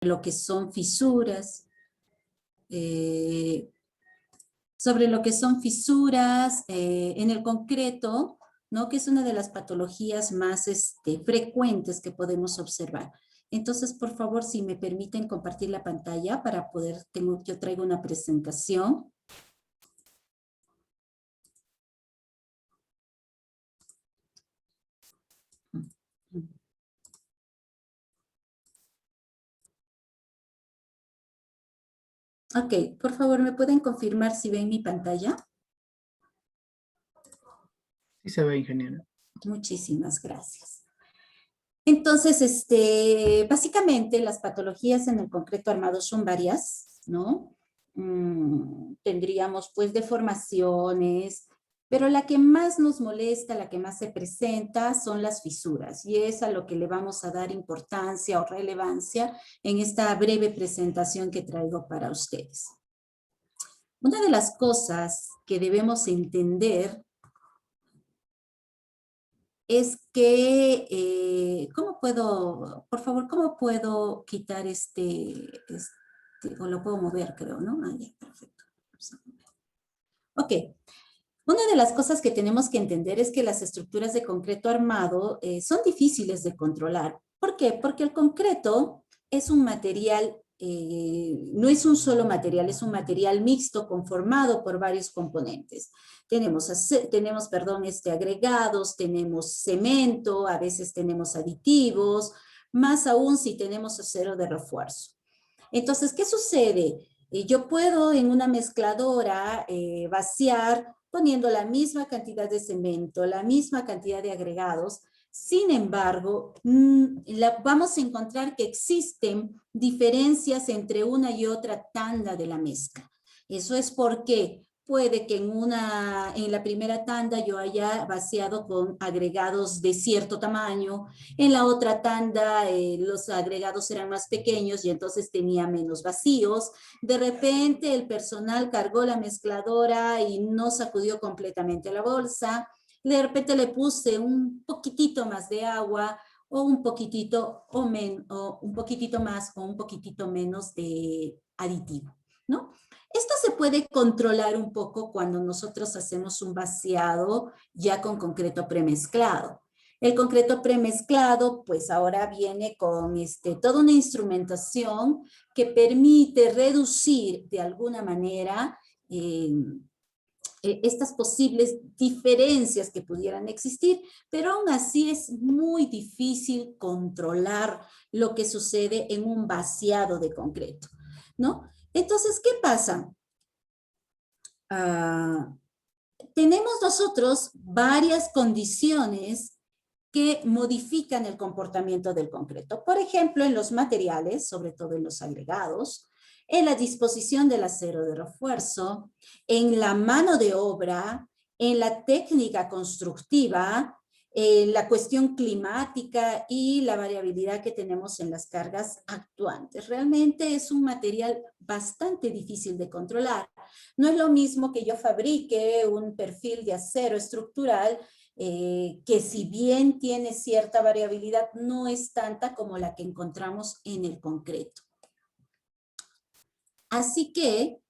lo que son fisuras, sobre lo que son fisuras en el concreto, ¿no? Que es una de las patologías más frecuentes que podemos observar. Entonces, por favor, si me permiten compartir la pantalla para poder, yo traigo una presentación. Ok, por favor, ¿me pueden confirmar si ven mi pantalla? Sí se ve, ingeniero. Muchísimas gracias. Entonces, básicamente las patologías en el concreto armado son varias, ¿no? Tendríamos pues deformaciones, pero la que más nos molesta, la que más se presenta son las fisuras, y es a lo que le vamos a dar importancia o relevancia en esta breve presentación que traigo para ustedes. Una de las cosas que debemos entender es que, ¿cómo puedo, por favor, cómo puedo quitar o lo puedo mover, creo, ¿no? Ah, ya, perfecto. Ok. Una de las cosas que tenemos que entender es que las estructuras de concreto armado son difíciles de controlar. ¿Por qué? Porque el concreto es un material, no es un solo material, es un material mixto conformado por varios componentes. Tenemos agregados, tenemos cemento, a veces tenemos aditivos, más aún si tenemos acero de refuerzo. Entonces, ¿qué sucede? Yo puedo en una mezcladora vaciar poniendo la misma cantidad de cemento, la misma cantidad de agregados. Sin embargo, vamos a encontrar que existen diferencias entre una y otra tanda de la mezcla. Eso es porque puede que en la primera tanda yo haya vaciado con agregados de cierto tamaño, en la otra tanda los agregados eran más pequeños y entonces tenía menos vacíos. De repente el personal cargó la mezcladora y no sacudió completamente la bolsa. De repente le puse un poquitito más de agua o un poquitito, o un poquitito más o un poquitito menos de aditivo, ¿no? Esto se puede controlar un poco cuando nosotros hacemos un vaciado ya con concreto premezclado. El concreto premezclado, pues ahora viene con toda una instrumentación que permite reducir de alguna manera estas posibles diferencias que pudieran existir, pero aún así es muy difícil controlar lo que sucede en un vaciado de concreto, ¿no? Entonces, ¿qué pasa? Tenemos nosotros varias condiciones que modifican el comportamiento del concreto. Por ejemplo, en los materiales, sobre todo en los agregados, en la disposición del acero de refuerzo, en la mano de obra, en la técnica constructiva, la cuestión climática y la variabilidad que tenemos en las cargas actuantes. Realmente es un material bastante difícil de controlar. No es lo mismo que yo fabrique un perfil de acero estructural que si bien tiene cierta variabilidad, no es tanta como la que encontramos en el concreto. Así que,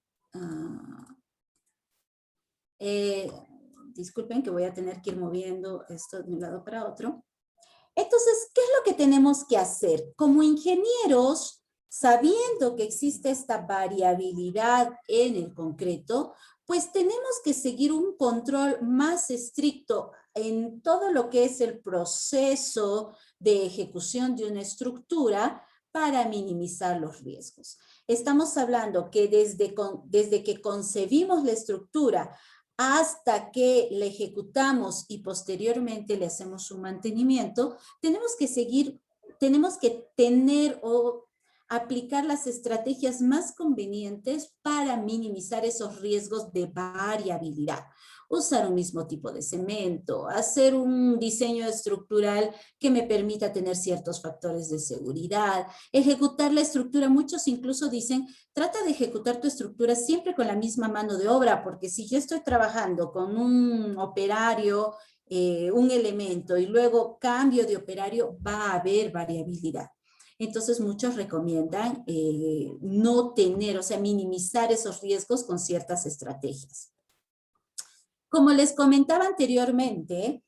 disculpen que voy a tener que ir moviendo esto de un lado para otro. Entonces, ¿qué es lo que tenemos que hacer? Como ingenieros, sabiendo que existe esta variabilidad en el concreto, pues tenemos que seguir un control más estricto en todo lo que es el proceso de ejecución de una estructura para minimizar los riesgos. Estamos hablando que desde que concebimos la estructura hasta que la ejecutamos y posteriormente le hacemos un mantenimiento, tenemos que tener o aplicar las estrategias más convenientes para minimizar esos riesgos de variabilidad. Usar un mismo tipo de cemento, hacer un diseño estructural que me permita tener ciertos factores de seguridad, ejecutar la estructura. Muchos incluso dicen, trata de ejecutar tu estructura siempre con la misma mano de obra, porque si yo estoy trabajando con un operario, un elemento y luego cambio de operario, va a haber variabilidad. Entonces muchos recomiendan no tener, o sea, minimizar esos riesgos con ciertas estrategias. Como les comentaba anteriormente,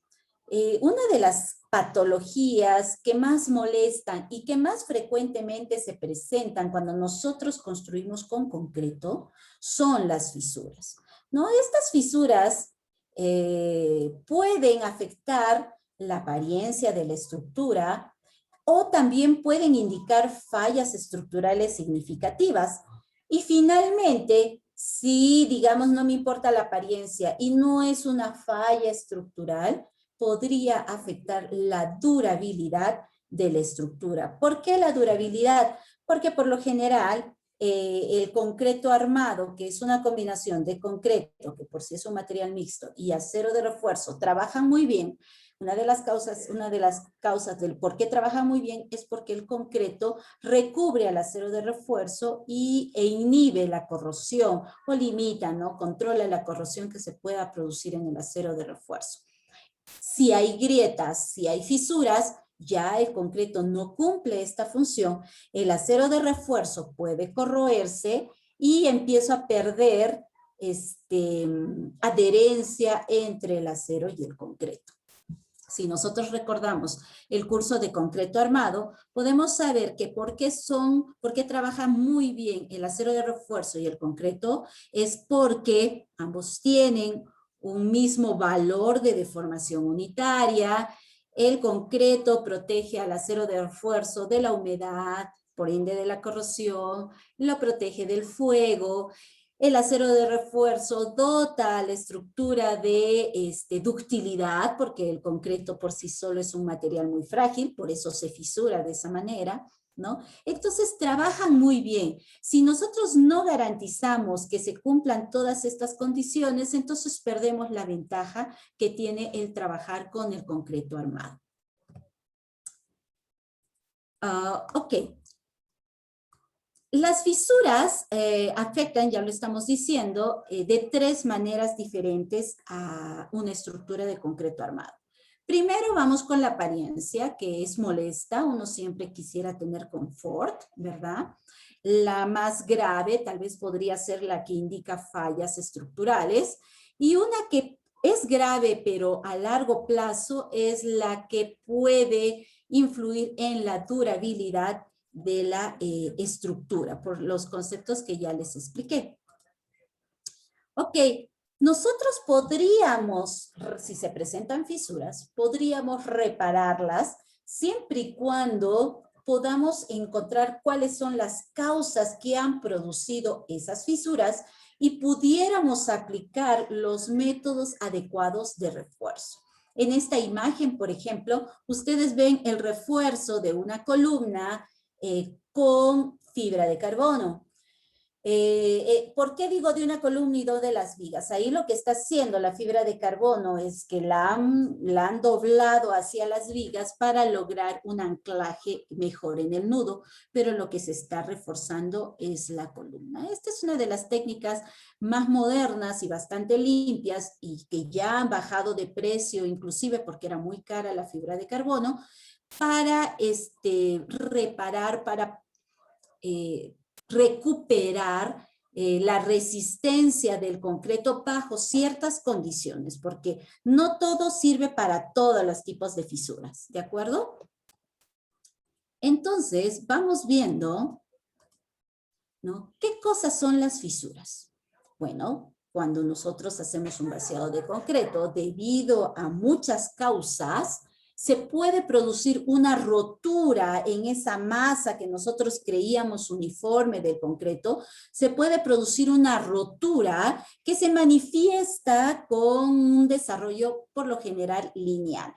una de las patologías que más molestan y que más frecuentemente se presentan cuando nosotros construimos con concreto son las fisuras, ¿no? Estas fisuras pueden afectar la apariencia de la estructura o también pueden indicar fallas estructurales significativas. Y finalmente, si, digamos, no me importa la apariencia y no es una falla estructural, podría afectar la durabilidad de la estructura. ¿Por qué la durabilidad? Porque por lo general el concreto armado, que es una combinación de concreto, que por sí es un material mixto, y acero de refuerzo, trabajan muy bien. Una de las causas del por qué trabaja muy bien es porque el concreto recubre al acero de refuerzo e inhibe la corrosión o limita, ¿no? Controla la corrosión que se pueda producir en el acero de refuerzo. Si hay grietas, si hay fisuras, ya el concreto no cumple esta función, el acero de refuerzo puede corroerse y empiezo a perder adherencia entre el acero y el concreto. Si nosotros recordamos el curso de concreto armado, podemos saber que por qué trabajan muy bien el acero de refuerzo y el concreto, es porque ambos tienen un mismo valor de deformación unitaria. El concreto protege al acero de refuerzo de la humedad, por ende de la corrosión, lo protege del fuego. El acero de refuerzo dota a la estructura de ductilidad, porque el concreto por sí solo es un material muy frágil, por eso se fisura de esa manera, ¿no? Entonces trabajan muy bien. Si nosotros no garantizamos que se cumplan todas estas condiciones, entonces perdemos la ventaja que tiene el trabajar con el concreto armado. Ok. Las fisuras afectan, ya lo estamos diciendo, de tres maneras diferentes a una estructura de concreto armado. Primero vamos con la apariencia, que es molesta, uno siempre quisiera tener confort, ¿verdad? La más grave tal vez podría ser la que indica fallas estructurales, y una que es grave pero a largo plazo es la que puede influir en la durabilidad de la estructura, por los conceptos que ya les expliqué. Ok, nosotros podríamos, si se presentan fisuras, podríamos repararlas siempre y cuando podamos encontrar cuáles son las causas que han producido esas fisuras y pudiéramos aplicar los métodos adecuados de refuerzo. En esta imagen, por ejemplo, ustedes ven el refuerzo de una columna con fibra de carbono. ¿Por qué digo de una columna y no de las vigas? Ahí lo que está haciendo la fibra de carbono es que la han doblado hacia las vigas para lograr un anclaje mejor en el nudo, pero lo que se está reforzando es la columna. Esta es una de las técnicas más modernas y bastante limpias y que ya han bajado de precio, inclusive porque era muy cara la fibra de carbono, para reparar, para recuperar la resistencia del concreto bajo ciertas condiciones, porque no todo sirve para todos los tipos de fisuras, ¿de acuerdo? Entonces, vamos viendo, ¿no? ¿Qué cosas son las fisuras? Bueno, cuando nosotros hacemos un vaciado de concreto, debido a muchas causas, se puede producir una rotura en esa masa que nosotros creíamos uniforme del concreto, se puede producir una rotura que se manifiesta con un desarrollo por lo general lineal.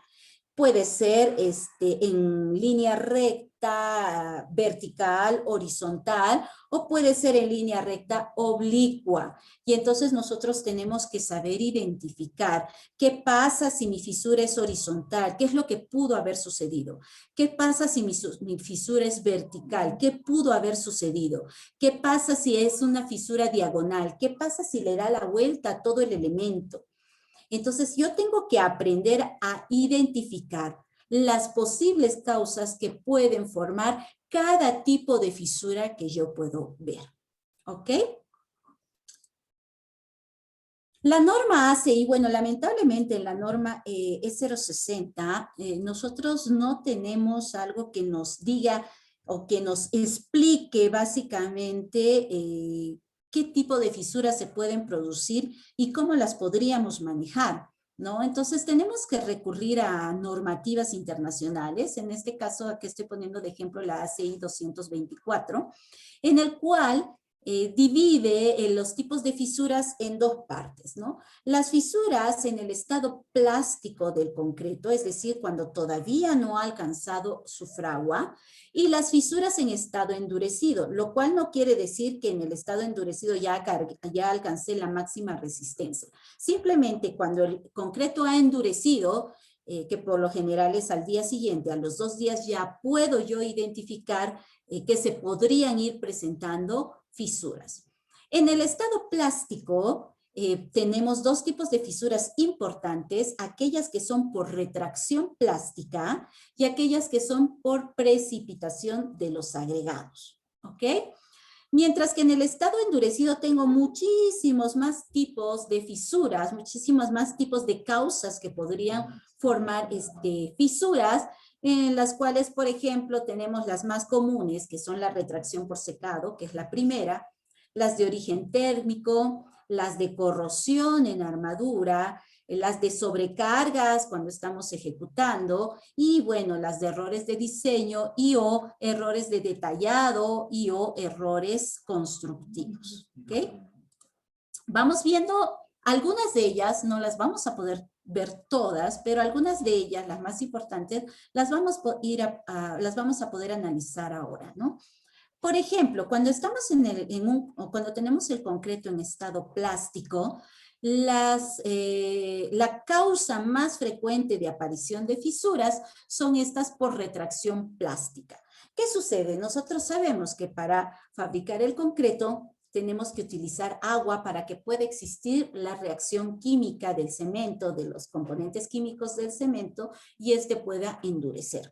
Puede ser en línea recta, vertical, horizontal, o puede ser en línea recta oblicua. Y entonces nosotros tenemos que saber identificar qué pasa si mi fisura es horizontal, qué es lo que pudo haber sucedido. ¿Qué pasa si mi fisura es vertical? ¿Qué pudo haber sucedido? ¿Qué pasa si es una fisura diagonal? ¿Qué pasa si le da la vuelta a todo el elemento? Entonces, yo tengo que aprender a identificar las posibles causas que pueden formar cada tipo de fisura que yo puedo ver. ¿Ok? La norma ACI, bueno, lamentablemente la norma E060, nosotros no tenemos algo que nos diga o que nos explique básicamente qué tipo de fisuras se pueden producir y cómo las podríamos manejar, ¿no? Entonces tenemos que recurrir a normativas internacionales, en este caso aquí estoy poniendo de ejemplo la ACI 224, en el cual divide los tipos de fisuras en dos partes, ¿no? Las fisuras en el estado plástico del concreto, es decir, cuando todavía no ha alcanzado su fragua, y las fisuras en estado endurecido, lo cual no quiere decir que en el estado endurecido ya alcancé la máxima resistencia. Simplemente cuando el concreto ha endurecido, que por lo general es al día siguiente, a los 2 días ya puedo yo identificar que se podrían ir presentando fisuras. En el estado plástico tenemos dos tipos de fisuras importantes, aquellas que son por retracción plástica y aquellas que son por precipitación de los agregados. ¿Ok? Mientras que en el estado endurecido tengo muchísimos más tipos de fisuras, muchísimos más tipos de causas que podrían formar fisuras, en las cuales, por ejemplo, tenemos las más comunes, que son la retracción por secado, que es la primera, las de origen térmico, las de corrosión en armadura, las de sobrecargas cuando estamos ejecutando, y bueno, las de errores de diseño y o errores de detallado y o errores constructivos. ¿Ok? Vamos viendo algunas de ellas, no las vamos a poder ver todas, pero algunas de ellas, las más importantes, las vamos a poder analizar ahora, ¿no? Por ejemplo, cuando estamos cuando tenemos el concreto en estado plástico, la causa más frecuente de aparición de fisuras son estas por retracción plástica. ¿Qué sucede? Nosotros sabemos que para fabricar el concreto tenemos que utilizar agua para que pueda existir la reacción química del cemento, de los componentes químicos del cemento, y pueda endurecer.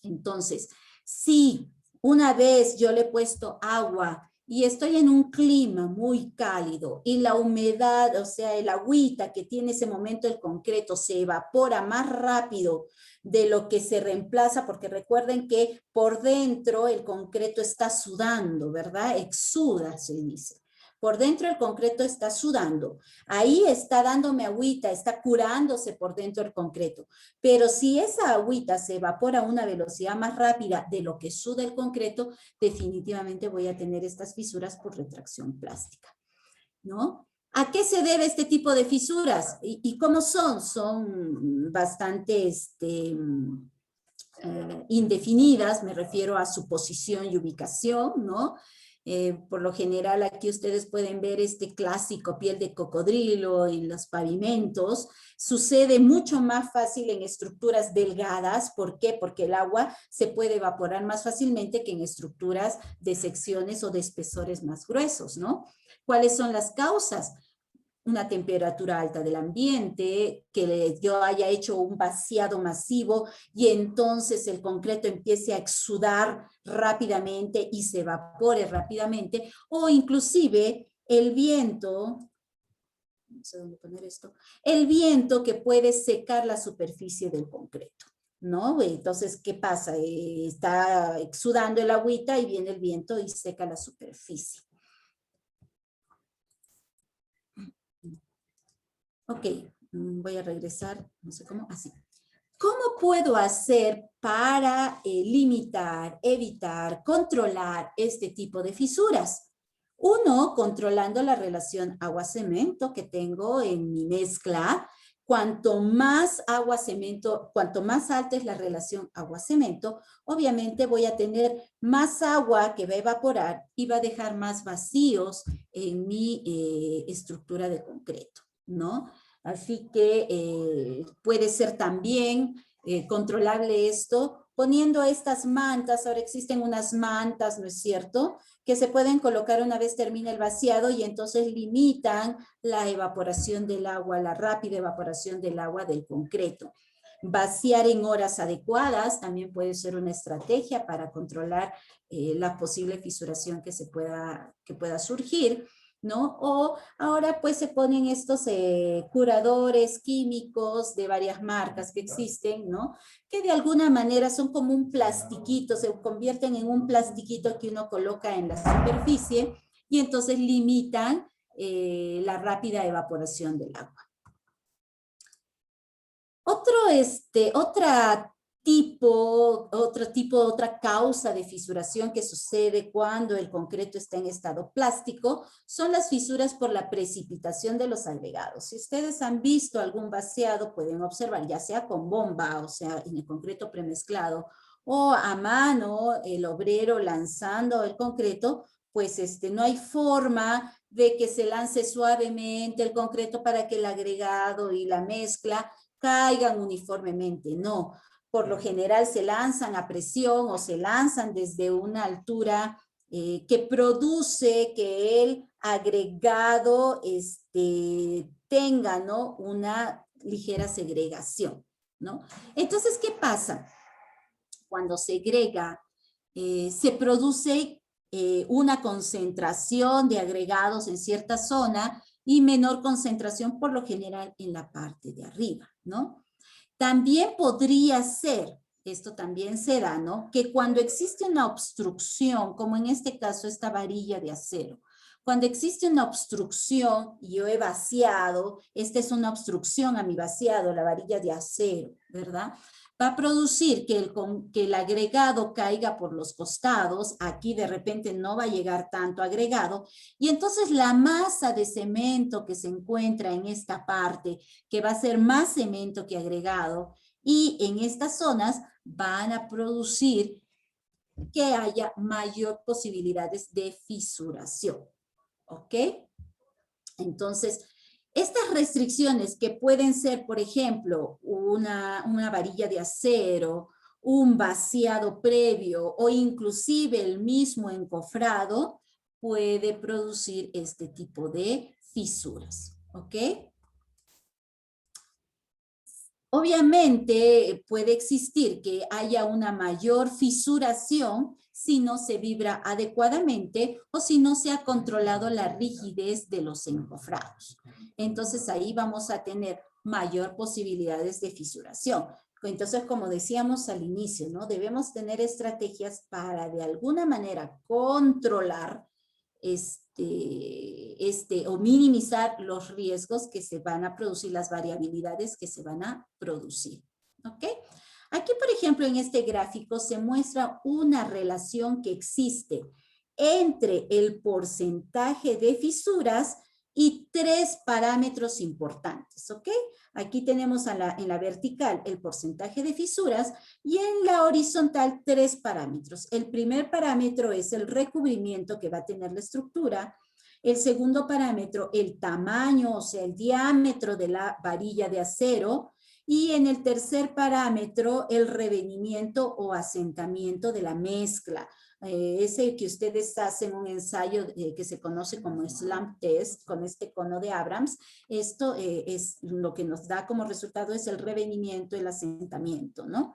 Entonces, si una vez yo le he puesto agua y estoy en un clima muy cálido y la humedad, o sea, el agüita que tiene ese momento el concreto se evapora más rápido de lo que se reemplaza, porque recuerden que por dentro el concreto está sudando, ¿verdad? Exuda, se dice. Por dentro el concreto está sudando. Ahí está dándome agüita, está curándose por dentro el concreto. Pero si esa agüita se evapora a una velocidad más rápida de lo que suda el concreto, definitivamente voy a tener estas fisuras por retracción plástica, ¿no? ¿A qué se debe este tipo de fisuras? ¿Y cómo son? Son bastante indefinidas, me refiero a su posición y ubicación, ¿no? Por lo general aquí ustedes pueden ver este clásico piel de cocodrilo en los pavimentos. Sucede mucho más fácil en estructuras delgadas. ¿Por qué? Porque el agua se puede evaporar más fácilmente que en estructuras de secciones o de espesores más gruesos, ¿no? ¿Cuáles son las causas? Una temperatura alta del ambiente, que yo haya hecho un vaciado masivo y entonces el concreto empiece a exudar rápidamente y se evapore rápidamente, o inclusive el viento, no sé dónde poner esto, el viento que puede secar la superficie del concreto, ¿no? Entonces, ¿qué pasa? Está exudando el agüita y viene el viento y seca la superficie. Ok, voy a regresar, no sé cómo, así. ¿Cómo puedo hacer para limitar, evitar, controlar este tipo de fisuras? Uno, controlando la relación agua-cemento que tengo en mi mezcla. Cuanto más agua-cemento, cuanto más alta es la relación agua-cemento, obviamente voy a tener más agua que va a evaporar y va a dejar más vacíos en mi estructura de concreto, ¿no? Así que puede ser también controlable esto poniendo estas mantas. Ahora existen unas mantas, ¿no es cierto?, que se pueden colocar una vez termina el vaciado y entonces limitan la evaporación del agua, la rápida evaporación del agua del concreto. Vaciar en horas adecuadas también puede ser una estrategia para controlar la posible fisuración que pueda surgir, ¿no? O ahora pues se ponen estos curadores químicos de varias marcas que existen, ¿no? Que de alguna manera son como un plastiquito, se convierten en un plastiquito que uno coloca en la superficie y entonces limitan la rápida evaporación del agua. Otra causa de fisuración que sucede cuando el concreto está en estado plástico son las fisuras por la precipitación de los agregados. Si ustedes han visto algún vaciado, pueden observar, ya sea con bomba, o sea, en el concreto premezclado, o a mano, el obrero lanzando el concreto, pues no hay forma de que se lance suavemente el concreto para que el agregado y la mezcla caigan uniformemente, no. Por lo general se lanzan a presión o se lanzan desde una altura que produce que el agregado tenga, ¿no?, una ligera segregación, ¿no? Entonces, ¿qué pasa? Cuando segrega, se produce una concentración de agregados en cierta zona y menor concentración por lo general en la parte de arriba, ¿no? También podría ser, esto también se da, ¿no?, que cuando existe una obstrucción, como en este caso esta varilla de acero, cuando existe una obstrucción y yo he vaciado, esta es una obstrucción a mi vaciado, la varilla de acero, ¿verdad?, va a producir que el agregado caiga por los costados, aquí de repente no va a llegar tanto agregado, y entonces la masa de cemento que se encuentra en esta parte, que va a ser más cemento que agregado, y en estas zonas van a producir que haya mayor posibilidades de fisuración, ¿ok? Entonces, estas restricciones que pueden ser, por ejemplo, una varilla de acero, un vaciado previo o inclusive el mismo encofrado, puede producir este tipo de fisuras, ¿ok? Obviamente puede existir que haya una mayor fisuración si no se vibra adecuadamente o si no se ha controlado la rigidez de los encofrados. Entonces ahí vamos a tener mayor posibilidades de fisuración. Entonces, como decíamos al inicio, ¿no?, debemos tener estrategias para de alguna manera controlar o minimizar los riesgos que se van a producir, las variabilidades que se van a producir. ¿Ok? Aquí, por ejemplo, en este gráfico se muestra una relación que existe entre el porcentaje de fisuras y tres parámetros importantes, ¿ok? Aquí tenemos en la vertical el porcentaje de fisuras y en la horizontal tres parámetros. El primer parámetro es el recubrimiento que va a tener la estructura. El segundo parámetro, el tamaño, o sea, el diámetro de la varilla de acero. Y en el tercer parámetro, el revenimiento o asentamiento de la mezcla. Ese que ustedes hacen un ensayo que se conoce como SLAM test con este cono de Abrams, esto es lo que nos da como resultado es el revenimiento, el asentamiento, ¿no?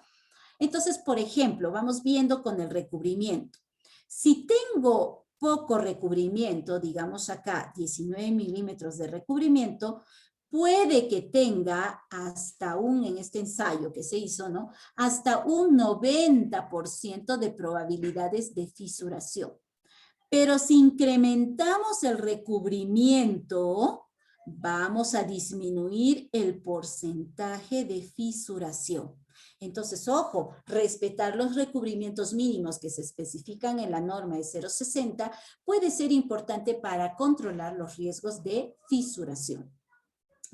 Entonces, por ejemplo, vamos viendo con el recubrimiento. Si tengo poco recubrimiento, digamos acá 19 milímetros de recubrimiento, puede que tenga hasta en este ensayo que se hizo, ¿no?, hasta un 90% de probabilidades de fisuración. Pero si incrementamos el recubrimiento, vamos a disminuir el porcentaje de fisuración. Entonces, ojo, respetar los recubrimientos mínimos que se especifican en la norma de 0,60 puede ser importante para controlar los riesgos de fisuración.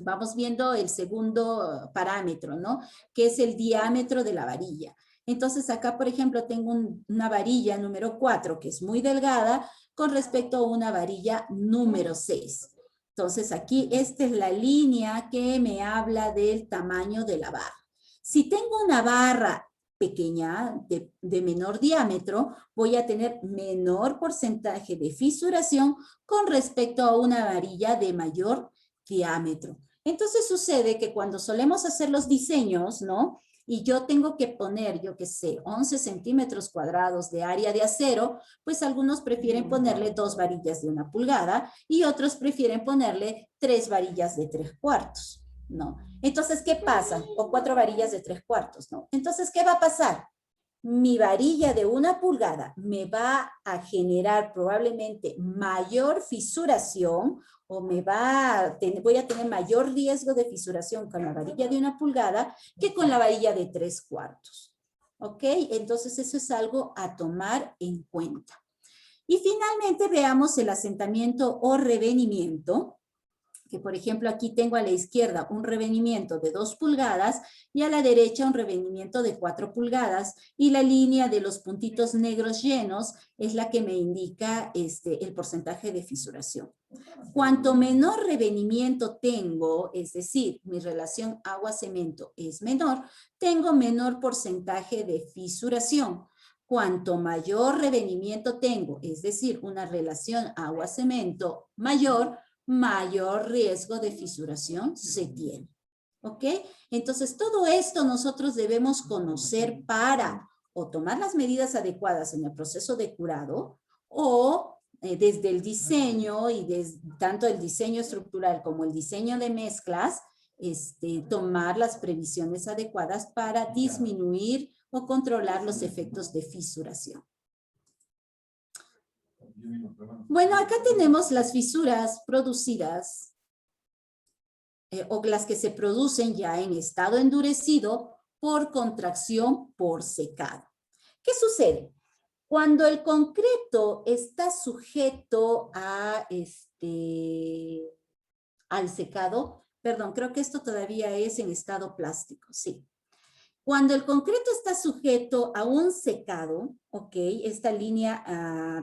Vamos viendo el segundo parámetro, ¿no?, que es el diámetro de la varilla. Entonces, acá, por ejemplo, tengo una varilla número 4, que es muy delgada, con respecto a una varilla número 6. Entonces, aquí esta es la línea que me habla del tamaño de la barra. Si tengo una barra pequeña, de menor diámetro, voy a tener menor porcentaje de fisuración con respecto a una varilla de mayor diámetro. Entonces sucede que cuando solemos hacer los diseños, ¿no?, y yo tengo que poner, yo qué sé, 11 centímetros cuadrados de área de acero, pues algunos prefieren ponerle 2 varillas de 1 pulgada y otros prefieren ponerle 3 varillas de 3/4, ¿no? Entonces, ¿qué pasa? O 4 varillas de 3/4, ¿no? Entonces, ¿qué va a pasar? Mi varilla de 1 pulgada me va a generar probablemente mayor fisuración o voy a tener mayor riesgo de fisuración con la varilla de 1 pulgada que con la varilla de 3/4. ¿Ok? Entonces eso es algo a tomar en cuenta. Y finalmente veamos el asentamiento o revenimiento, que por ejemplo aquí tengo a la izquierda un revenimiento de 2 pulgadas y a la derecha un revenimiento de 4 pulgadas y la línea de los puntitos negros llenos es la que me indica el porcentaje de fisuración. Cuanto menor revenimiento tengo, es decir, mi relación agua-cemento es menor, tengo menor porcentaje de fisuración. Cuanto mayor revenimiento tengo, es decir, una relación agua-cemento mayor riesgo de fisuración se tiene. ¿Ok? Entonces, todo esto nosotros debemos conocer para o tomar las medidas adecuadas en el proceso de curado o desde el diseño y tanto el diseño estructural como el diseño de mezclas, tomar las previsiones adecuadas para disminuir o controlar los efectos de fisuración. Bueno, acá tenemos las fisuras producidas o las que se producen ya en estado endurecido por contracción por secado. ¿Qué sucede? Cuando el concreto está sujeto al secado, perdón, creo que esto todavía es en estado plástico, sí. Cuando el concreto está sujeto a un secado, ok, esta línea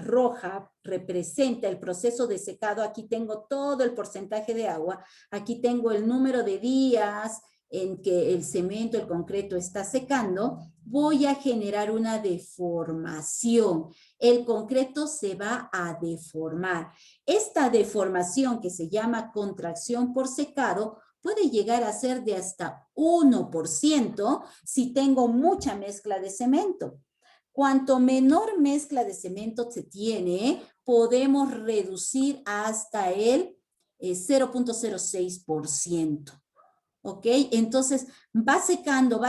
roja representa el proceso de secado. Aquí tengo todo el porcentaje de agua. Aquí tengo el número de días en que el cemento, el concreto está secando. Voy a generar una deformación. El concreto se va a deformar. Esta deformación que se llama contracción por secado puede llegar a ser de hasta 1% si tengo mucha mezcla de cemento. Cuanto menor mezcla de cemento se tiene, podemos reducir hasta el 0.06%. ¿Ok? Entonces va secando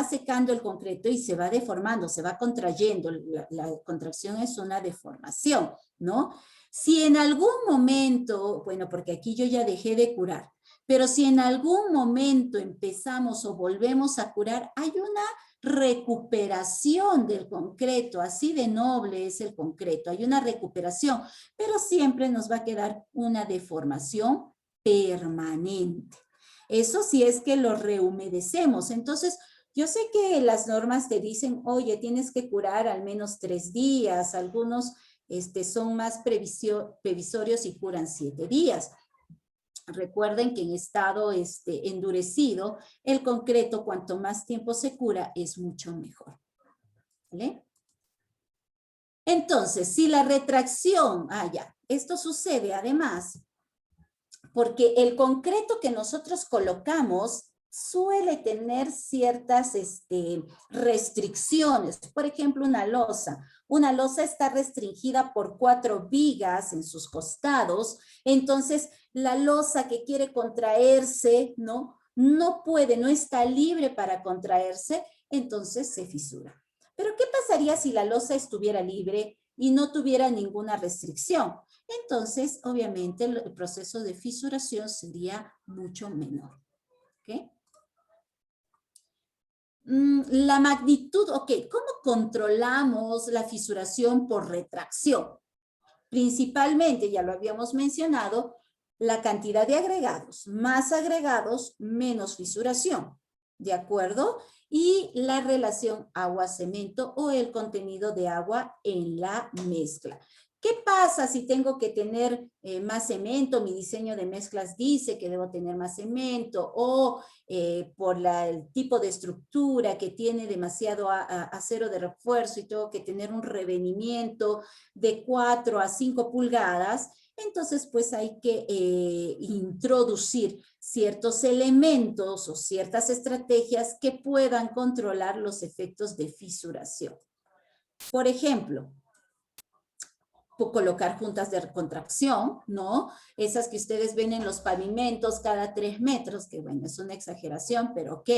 el concreto y se va deformando, se va contrayendo. La contracción es una deformación, ¿no? Si en algún momento, bueno, porque aquí yo ya dejé de curar, pero si en algún momento empezamos o volvemos a curar, hay una recuperación del concreto, así de noble es el concreto, hay una recuperación, pero siempre nos va a quedar una deformación permanente. Eso sí es que lo rehumedecemos. Entonces, yo sé que las normas te dicen, oye, tienes que curar al menos 3 días, algunos son más previsorios y curan 7 días. Recuerden que en estado endurecido, el concreto, cuanto más tiempo se cura, es mucho mejor. ¿Vale? Entonces, si la retracción, esto sucede además porque el concreto que nosotros colocamos suele tener ciertas restricciones. Por ejemplo, una losa. Una losa está restringida por 4 vigas en sus costados. Entonces, la losa que quiere contraerse, ¿no? No puede, no está libre para contraerse, entonces se fisura. Pero, ¿qué pasaría si la losa estuviera libre y no tuviera ninguna restricción? Entonces, obviamente, el proceso de fisuración sería mucho menor. ¿Ok? La magnitud, ok, ¿cómo controlamos la fisuración por retracción? Principalmente, ya lo habíamos mencionado, la cantidad de agregados. Más agregados, menos fisuración. ¿De acuerdo? Y la relación agua-cemento o el contenido de agua en la mezcla. ¿Qué pasa si tengo que tener más cemento? Mi diseño de mezclas dice que debo tener más cemento o por el tipo de estructura que tiene demasiado acero de refuerzo y tengo que tener un revenimiento de 4 a 5 pulgadas. entonces pues hay que introducir ciertos elementos o ciertas estrategias que puedan controlar los efectos de fisuración. Por ejemplo, colocar juntas de contracción, ¿no? Esas que ustedes ven en los pavimentos cada 3 metros, que bueno, es una exageración, pero ok.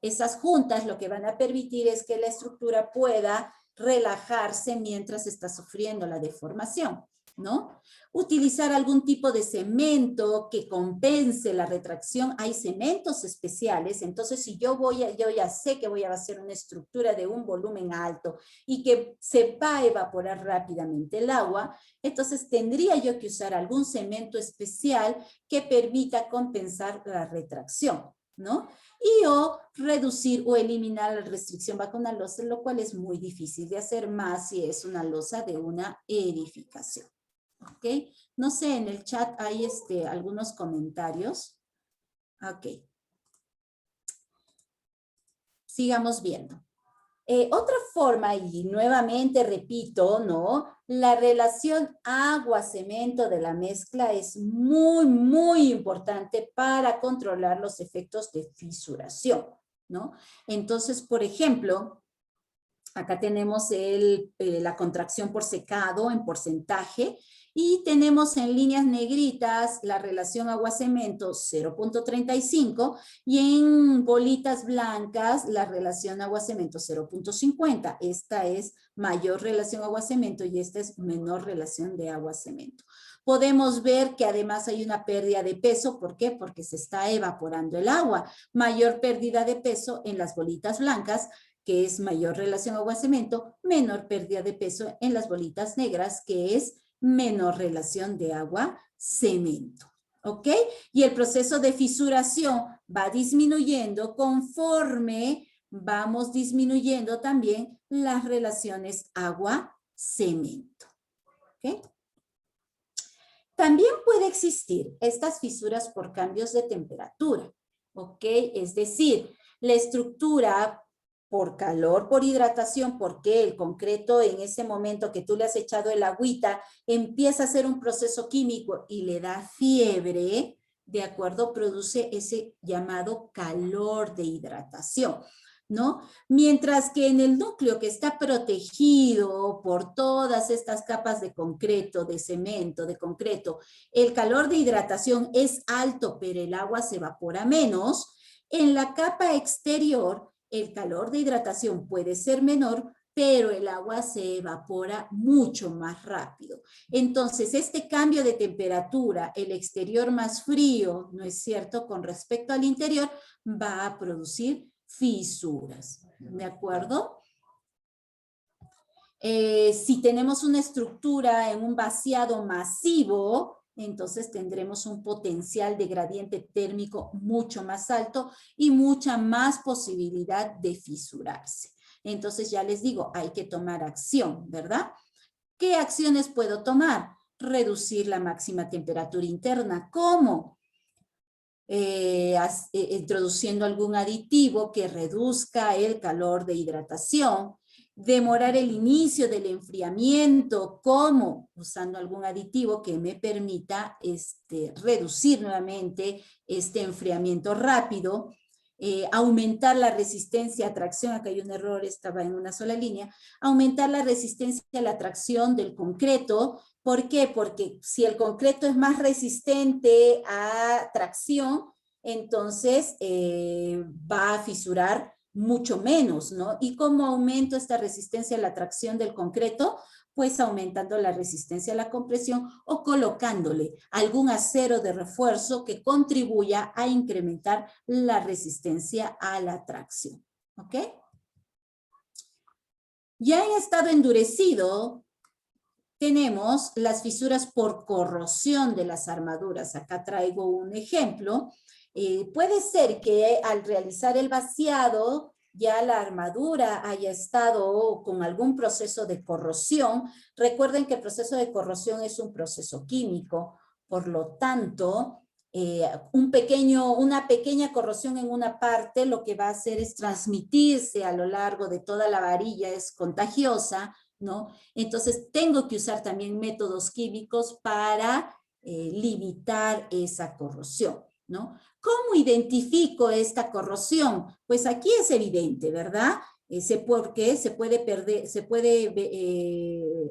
Esas juntas lo que van a permitir es que la estructura pueda relajarse mientras está sufriendo la deformación, ¿no? Utilizar algún tipo de cemento que compense la retracción. Hay cementos especiales, entonces si yo ya sé que voy a hacer una estructura de un volumen alto y que se va a evaporar rápidamente el agua, entonces tendría yo que usar algún cemento especial que permita compensar la retracción, ¿no? Y o reducir o eliminar la restricción bajo una losa, lo cual es muy difícil de hacer, más si es una losa de una edificación. ¿Ok? No sé, en el chat hay algunos comentarios. Ok. Sigamos viendo. Otra forma, y nuevamente repito, ¿no? La relación agua-cemento de la mezcla es muy, muy importante para controlar los efectos de fisuración, ¿no? Entonces, por ejemplo, acá tenemos la contracción por secado en porcentaje y tenemos en líneas negritas la relación agua-cemento 0.35 y en bolitas blancas la relación agua-cemento 0.50. Esta es mayor relación agua-cemento y esta es menor relación de agua-cemento. Podemos ver que además hay una pérdida de peso. ¿Por qué? Porque se está evaporando el agua. Mayor pérdida de peso en las bolitas blancas, que es mayor relación agua-cemento, menor pérdida de peso en las bolitas negras, que es menor relación de agua-cemento. ¿Ok? Y el proceso de fisuración va disminuyendo conforme vamos disminuyendo también las relaciones agua-cemento. ¿Ok? También puede existir estas fisuras por cambios de temperatura. ¿Ok? Es decir, la estructura por calor, por hidratación, porque el concreto en ese momento que tú le has echado el agüita empieza a hacer un proceso químico y le da fiebre, ¿de acuerdo? Produce ese llamado calor de hidratación, ¿no? Mientras que en el núcleo que está protegido por todas estas capas de concreto, de cemento, de concreto, el calor de hidratación es alto, pero el agua se evapora menos. En la capa exterior, el calor de hidratación puede ser menor, pero el agua se evapora mucho más rápido. Entonces, este cambio de temperatura, el exterior más frío, ¿no es cierto?, con respecto al interior, va a producir fisuras, ¿de acuerdo? Si tenemos una estructura en un vaciado masivo, entonces tendremos un potencial de gradiente térmico mucho más alto y mucha más posibilidad de fisurarse. Entonces ya les digo, hay que tomar acción, ¿verdad? ¿Qué acciones puedo tomar? Reducir la máxima temperatura interna. ¿Cómo? Introduciendo algún aditivo que reduzca el calor de hidratación, demorar el inicio del enfriamiento, como usando algún aditivo que me permita reducir nuevamente este enfriamiento rápido, aumentar la resistencia a tracción. Acá hay un error, estaba en una sola línea, aumentar la resistencia a la tracción del concreto. ¿Por qué? Porque si el concreto es más resistente a tracción, entonces va a fisurar mucho menos, ¿no? ¿Y cómo aumento esta resistencia a la tracción del concreto? Pues aumentando la resistencia a la compresión o colocándole algún acero de refuerzo que contribuya a incrementar la resistencia a la tracción. ¿Ok? Ya en estado endurecido, tenemos las fisuras por corrosión de las armaduras. Acá traigo un ejemplo. Puede ser que al realizar el vaciado ya la armadura haya estado con algún proceso de corrosión. Recuerden que el proceso de corrosión es un proceso químico, por lo tanto, una pequeña corrosión en una parte lo que va a hacer es transmitirse a lo largo de toda la varilla, es contagiosa, ¿no? Entonces, tengo que usar también métodos químicos para limitar esa corrosión, ¿no? ¿Cómo identifico esta corrosión? Pues aquí es evidente, ¿verdad? Porque se puede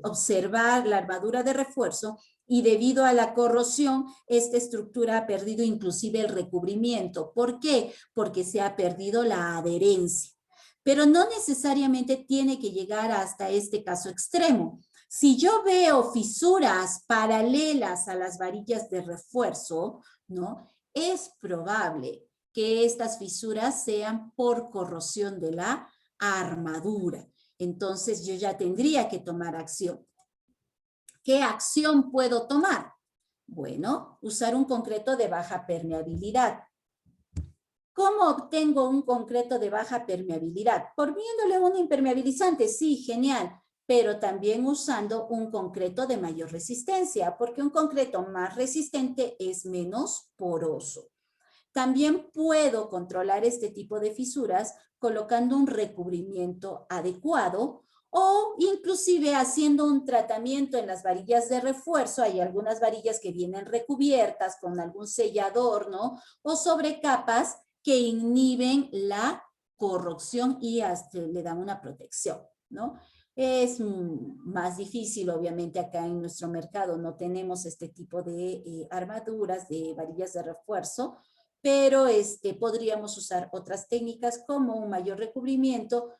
observar la armadura de refuerzo y debido a la corrosión, esta estructura ha perdido inclusive el recubrimiento. ¿Por qué? Porque se ha perdido la adherencia. Pero no necesariamente tiene que llegar hasta este caso extremo. Si yo veo fisuras paralelas a las varillas de refuerzo, ¿no? Es probable que estas fisuras sean por corrosión de la armadura. Entonces yo ya tendría que tomar acción. ¿Qué acción puedo tomar? Bueno, usar un concreto de baja permeabilidad. ¿Cómo obtengo un concreto de baja permeabilidad? Poniéndole un impermeabilizante, sí, genial, pero también usando un concreto de mayor resistencia, porque un concreto más resistente es menos poroso. También puedo controlar este tipo de fisuras colocando un recubrimiento adecuado o inclusive haciendo un tratamiento en las varillas de refuerzo. Hay algunas varillas que vienen recubiertas con algún sellador, ¿no? O sobre capas que inhiben la corrosión y hasta le dan una protección, ¿no? Es más difícil, obviamente, acá en nuestro mercado no tenemos este tipo de armaduras, de varillas de refuerzo, pero podríamos usar otras técnicas como un mayor recubrimiento,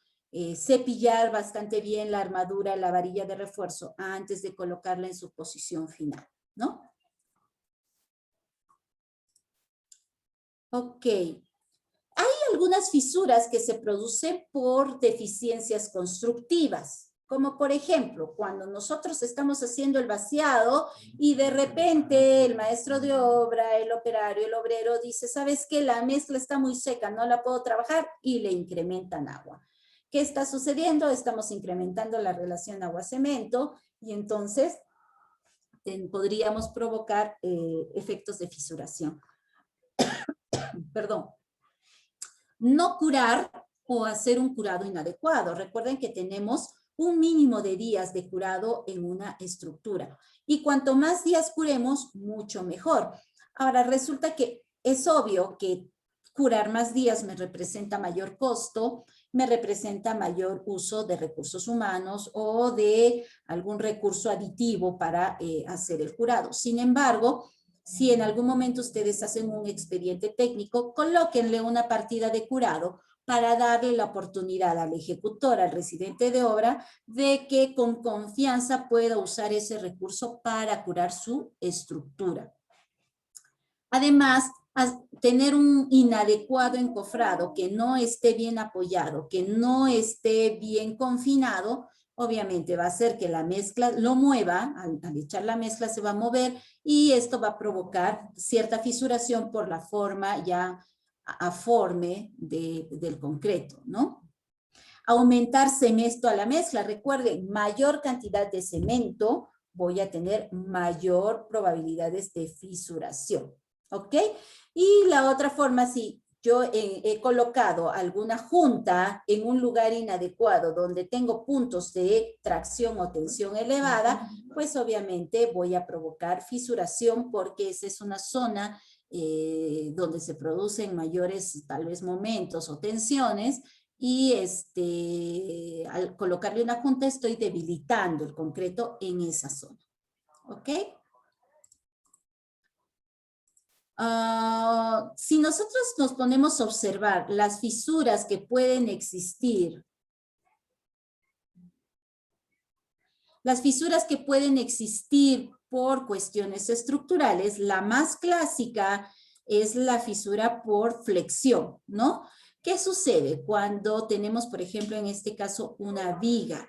cepillar bastante bien la armadura, la varilla de refuerzo antes de colocarla en su posición final, ¿no? Ok. Hay algunas fisuras que se producen por deficiencias constructivas, como por ejemplo, cuando nosotros estamos haciendo el vaciado y de repente el maestro de obra, el operario, el obrero dice, ¿sabes qué? La mezcla está muy seca, no la puedo trabajar y le incrementan agua. ¿Qué está sucediendo? Estamos incrementando la relación agua-cemento y entonces podríamos provocar efectos de fisuración. Perdón. No curar o hacer un curado inadecuado. Recuerden que tenemos un mínimo de días de curado en una estructura. Y cuanto más días curemos, mucho mejor. Ahora, resulta que es obvio que curar más días me representa mayor costo, me representa mayor uso de recursos humanos o de algún recurso aditivo para hacer el curado. Sin embargo, si en algún momento ustedes hacen un expediente técnico, colóquenle una partida de curado para darle la oportunidad al ejecutor, al residente de obra, de que con confianza pueda usar ese recurso para curar su estructura. Además, tener un inadecuado encofrado que no esté bien apoyado, que no esté bien confinado, obviamente va a hacer que la mezcla lo mueva, al echar la mezcla se va a mover y esto va a provocar cierta fisuración por la forma ya aforme del concreto, ¿no? Aumentar cemento a la mezcla. Recuerden, mayor cantidad de cemento, voy a tener mayor probabilidades de fisuración. ¿Ok? Y la otra forma, si yo he colocado alguna junta en un lugar inadecuado donde tengo puntos de tracción o tensión elevada, pues obviamente voy a provocar fisuración porque esa es una zona donde se producen mayores tal vez momentos o tensiones y al colocarle una junta estoy debilitando el concreto en esa zona. ¿Ok? Si nosotros nos ponemos a observar las fisuras que pueden existir, por cuestiones estructurales, la más clásica es la fisura por flexión, ¿no? ¿Qué sucede cuando tenemos, por ejemplo, en este caso, una viga?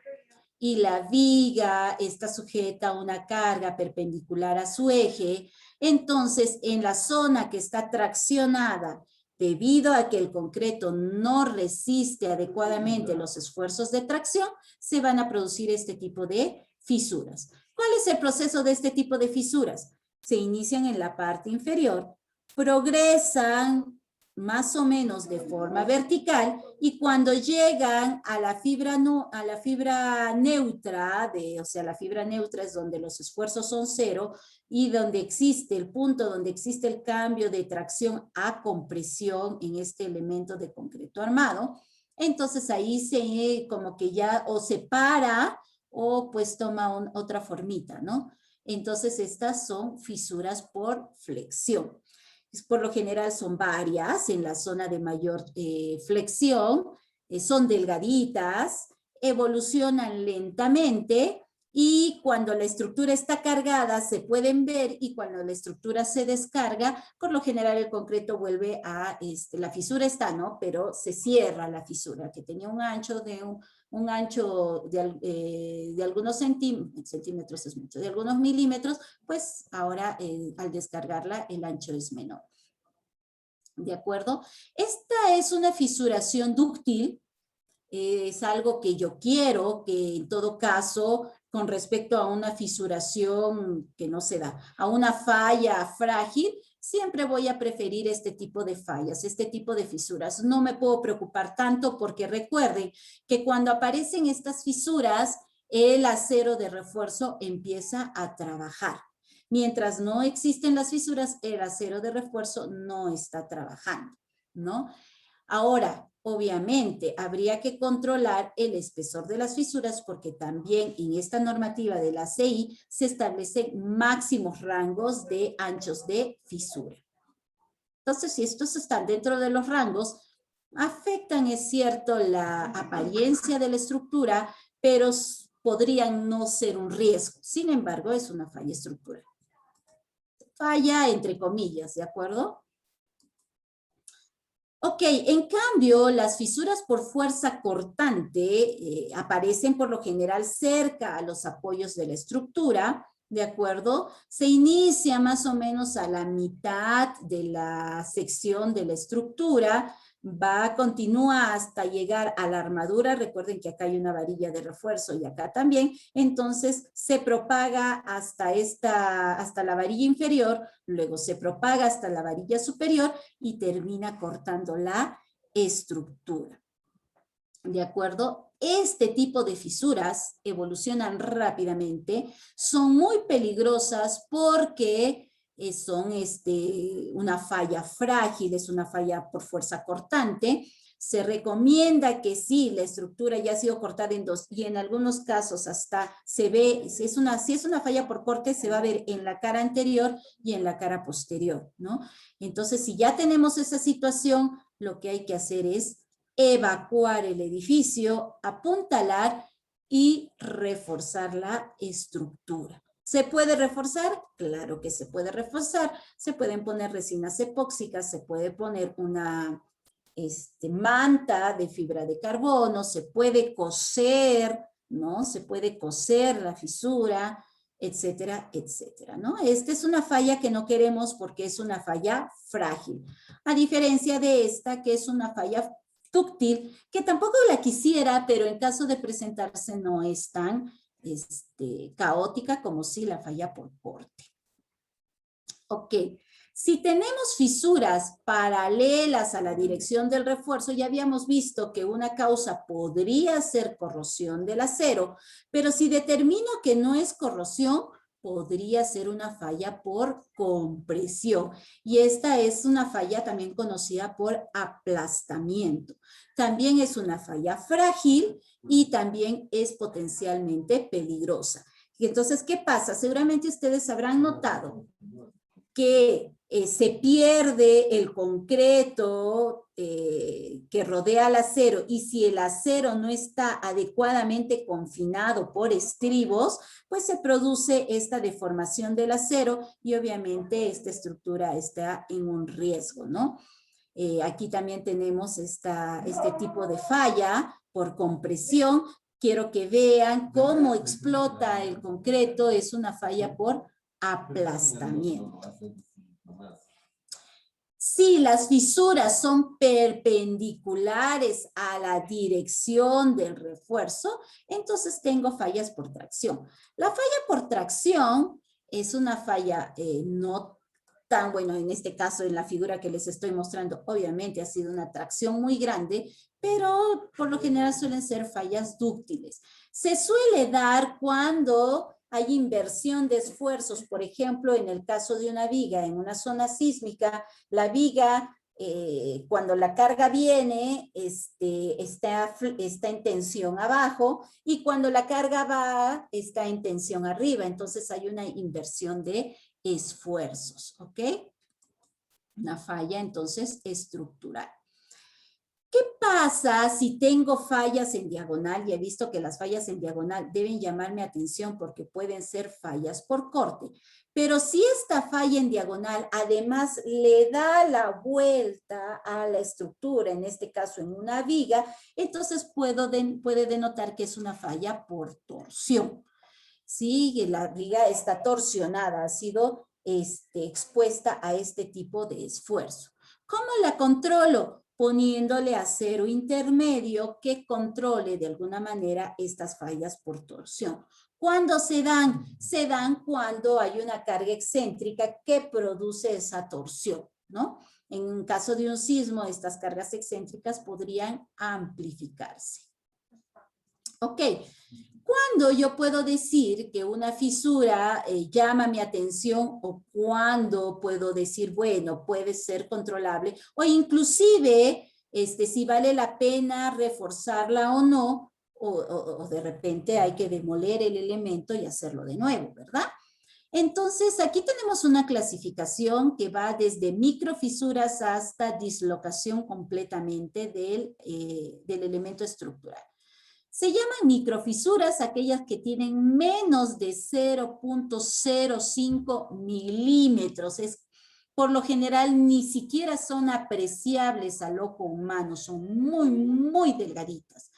Y la viga está sujeta a una carga perpendicular a su eje, entonces en la zona que está traccionada, debido a que el concreto no resiste adecuadamente los esfuerzos de tracción, se van a producir este tipo de fisuras. ¿Cuál es el proceso de este tipo de fisuras? Se inician en la parte inferior, progresan más o menos de forma vertical, y cuando llegan a la fibra, a la fibra neutra, o sea, la fibra neutra es donde los esfuerzos son cero y donde existe el punto, donde existe el cambio de tracción a compresión en este elemento de concreto armado, entonces ahí se como que ya o se para o pues toma otra formita, ¿no? Entonces estas son fisuras por flexión. Por lo general son varias en la zona de mayor flexión, son delgaditas, evolucionan lentamente y cuando la estructura está cargada se pueden ver, y cuando la estructura se descarga, por lo general el concreto vuelve a, la fisura está, ¿no? Pero se cierra la fisura, que tenía un ancho de de algunos centímetros es mucho, de algunos milímetros, pues ahora al descargarla el ancho es menor. ¿De acuerdo? Esta es una fisuración dúctil, es algo que yo quiero, que en todo caso, con respecto a una fisuración que no se da, a una falla frágil, siempre voy a preferir este tipo de fallas, este tipo de fisuras. No me puedo preocupar tanto porque recuerden que cuando aparecen estas fisuras, el acero de refuerzo empieza a trabajar. Mientras no existen las fisuras, el acero de refuerzo no está trabajando, ¿no? Ahora, obviamente, habría que controlar el espesor de las fisuras porque también en esta normativa de la CI se establecen máximos rangos de anchos de fisura. Entonces, si estos están dentro de los rangos, afectan, es cierto, la apariencia de la estructura, pero podrían no ser un riesgo. Sin embargo, es una falla estructural. Falla entre comillas, ¿de acuerdo? Ok, en cambio, las fisuras por fuerza cortante aparecen por lo general cerca a los apoyos de la estructura, ¿de acuerdo? Se inicia más o menos a la mitad de la sección de la estructura, continúa hasta llegar a la armadura. Recuerden que acá hay una varilla de refuerzo y acá también. Entonces se propaga hasta la varilla inferior, luego se propaga hasta la varilla superior y termina cortando la estructura. ¿De acuerdo? Este tipo de fisuras evolucionan rápidamente, son muy peligrosas porque son una falla frágil, es una falla por fuerza cortante. Se recomienda que si la estructura ya ha sido cortada en dos, y en algunos casos hasta se ve, si es una falla por corte, se va a ver en la cara anterior y en la cara posterior, ¿no? Entonces, si ya tenemos esa situación, lo que hay que hacer es evacuar el edificio, apuntalar y reforzar la estructura. ¿Se puede reforzar? Claro que se puede reforzar. Se pueden poner resinas epóxicas, se puede poner una manta de fibra de carbono, se puede coser, ¿no? Se puede coser la fisura, etcétera, etcétera, ¿no? Esta es una falla que no queremos porque es una falla frágil. A diferencia de esta, que es una falla dúctil, que tampoco la quisiera, pero en caso de presentarse no es tan caótica como si la falla por corte. Ok, si tenemos fisuras paralelas a la dirección del refuerzo, ya habíamos visto que una causa podría ser corrosión del acero, pero si determino que no es corrosión, podría ser una falla por compresión. Y esta es una falla también conocida por aplastamiento. También es una falla frágil y también es potencialmente peligrosa. Y entonces, ¿qué pasa? Seguramente ustedes habrán notado que se pierde el concreto que rodea al acero, y si el acero no está adecuadamente confinado por estribos, pues se produce esta deformación del acero y obviamente esta estructura está en un riesgo, ¿no? Aquí también tenemos este tipo de falla por compresión. Quiero que vean cómo explota el concreto, es una falla por aplastamiento. Si las fisuras son perpendiculares a la dirección del refuerzo, entonces tengo fallas por tracción. La falla por tracción es una falla no tan bueno, en este caso, en la figura que les estoy mostrando, obviamente ha sido una tracción muy grande, pero por lo general suelen ser fallas dúctiles. Se suele dar cuando hay inversión de esfuerzos, por ejemplo, en el caso de una viga en una zona sísmica, la viga, cuando la carga viene, está en tensión abajo, y cuando la carga va, está en tensión arriba. Entonces hay una inversión de esfuerzos, ¿ok? Una falla, entonces, estructural. ¿Qué pasa si tengo fallas en diagonal? Y he visto que las fallas en diagonal deben llamarme atención porque pueden ser fallas por corte. Pero si esta falla en diagonal además le da la vuelta a la estructura, en este caso en una viga, entonces puede denotar que es una falla por torsión. Sí, la viga está torsionada, ha sido expuesta a este tipo de esfuerzo. ¿Cómo la controlo? Poniéndole acero intermedio que controle de alguna manera estas fallas por torsión. ¿Cuándo se dan? Se dan cuando hay una carga excéntrica que produce esa torsión, ¿no? En caso de un sismo, estas cargas excéntricas podrían amplificarse. Ok. ¿Cuándo yo puedo decir que una fisura llama mi atención, o cuándo puedo decir, bueno, puede ser controlable, o inclusive si vale la pena reforzarla o no, o de repente hay que demoler el elemento y hacerlo de nuevo, ¿verdad? Entonces, aquí tenemos una clasificación que va desde microfisuras hasta dislocación completamente del elemento estructural. Se llaman microfisuras aquellas que tienen menos de 0.05 milímetros. Por lo general, ni siquiera son apreciables al ojo humano, son muy, muy delgaditas.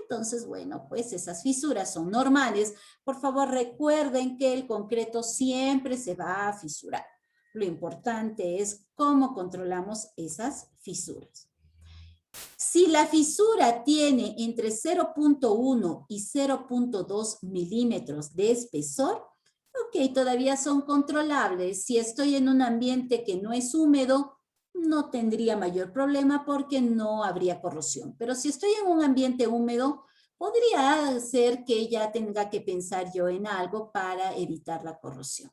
Entonces, bueno, pues esas fisuras son normales. Por favor, recuerden que el concreto siempre se va a fisurar. Lo importante es cómo controlamos esas fisuras. Si la fisura tiene entre 0.1 y 0.2 milímetros de espesor, ok, todavía son controlables. Si estoy en un ambiente que no es húmedo, no tendría mayor problema porque no habría corrosión. Pero si estoy en un ambiente húmedo, podría ser que ya tenga que pensar yo en algo para evitar la corrosión.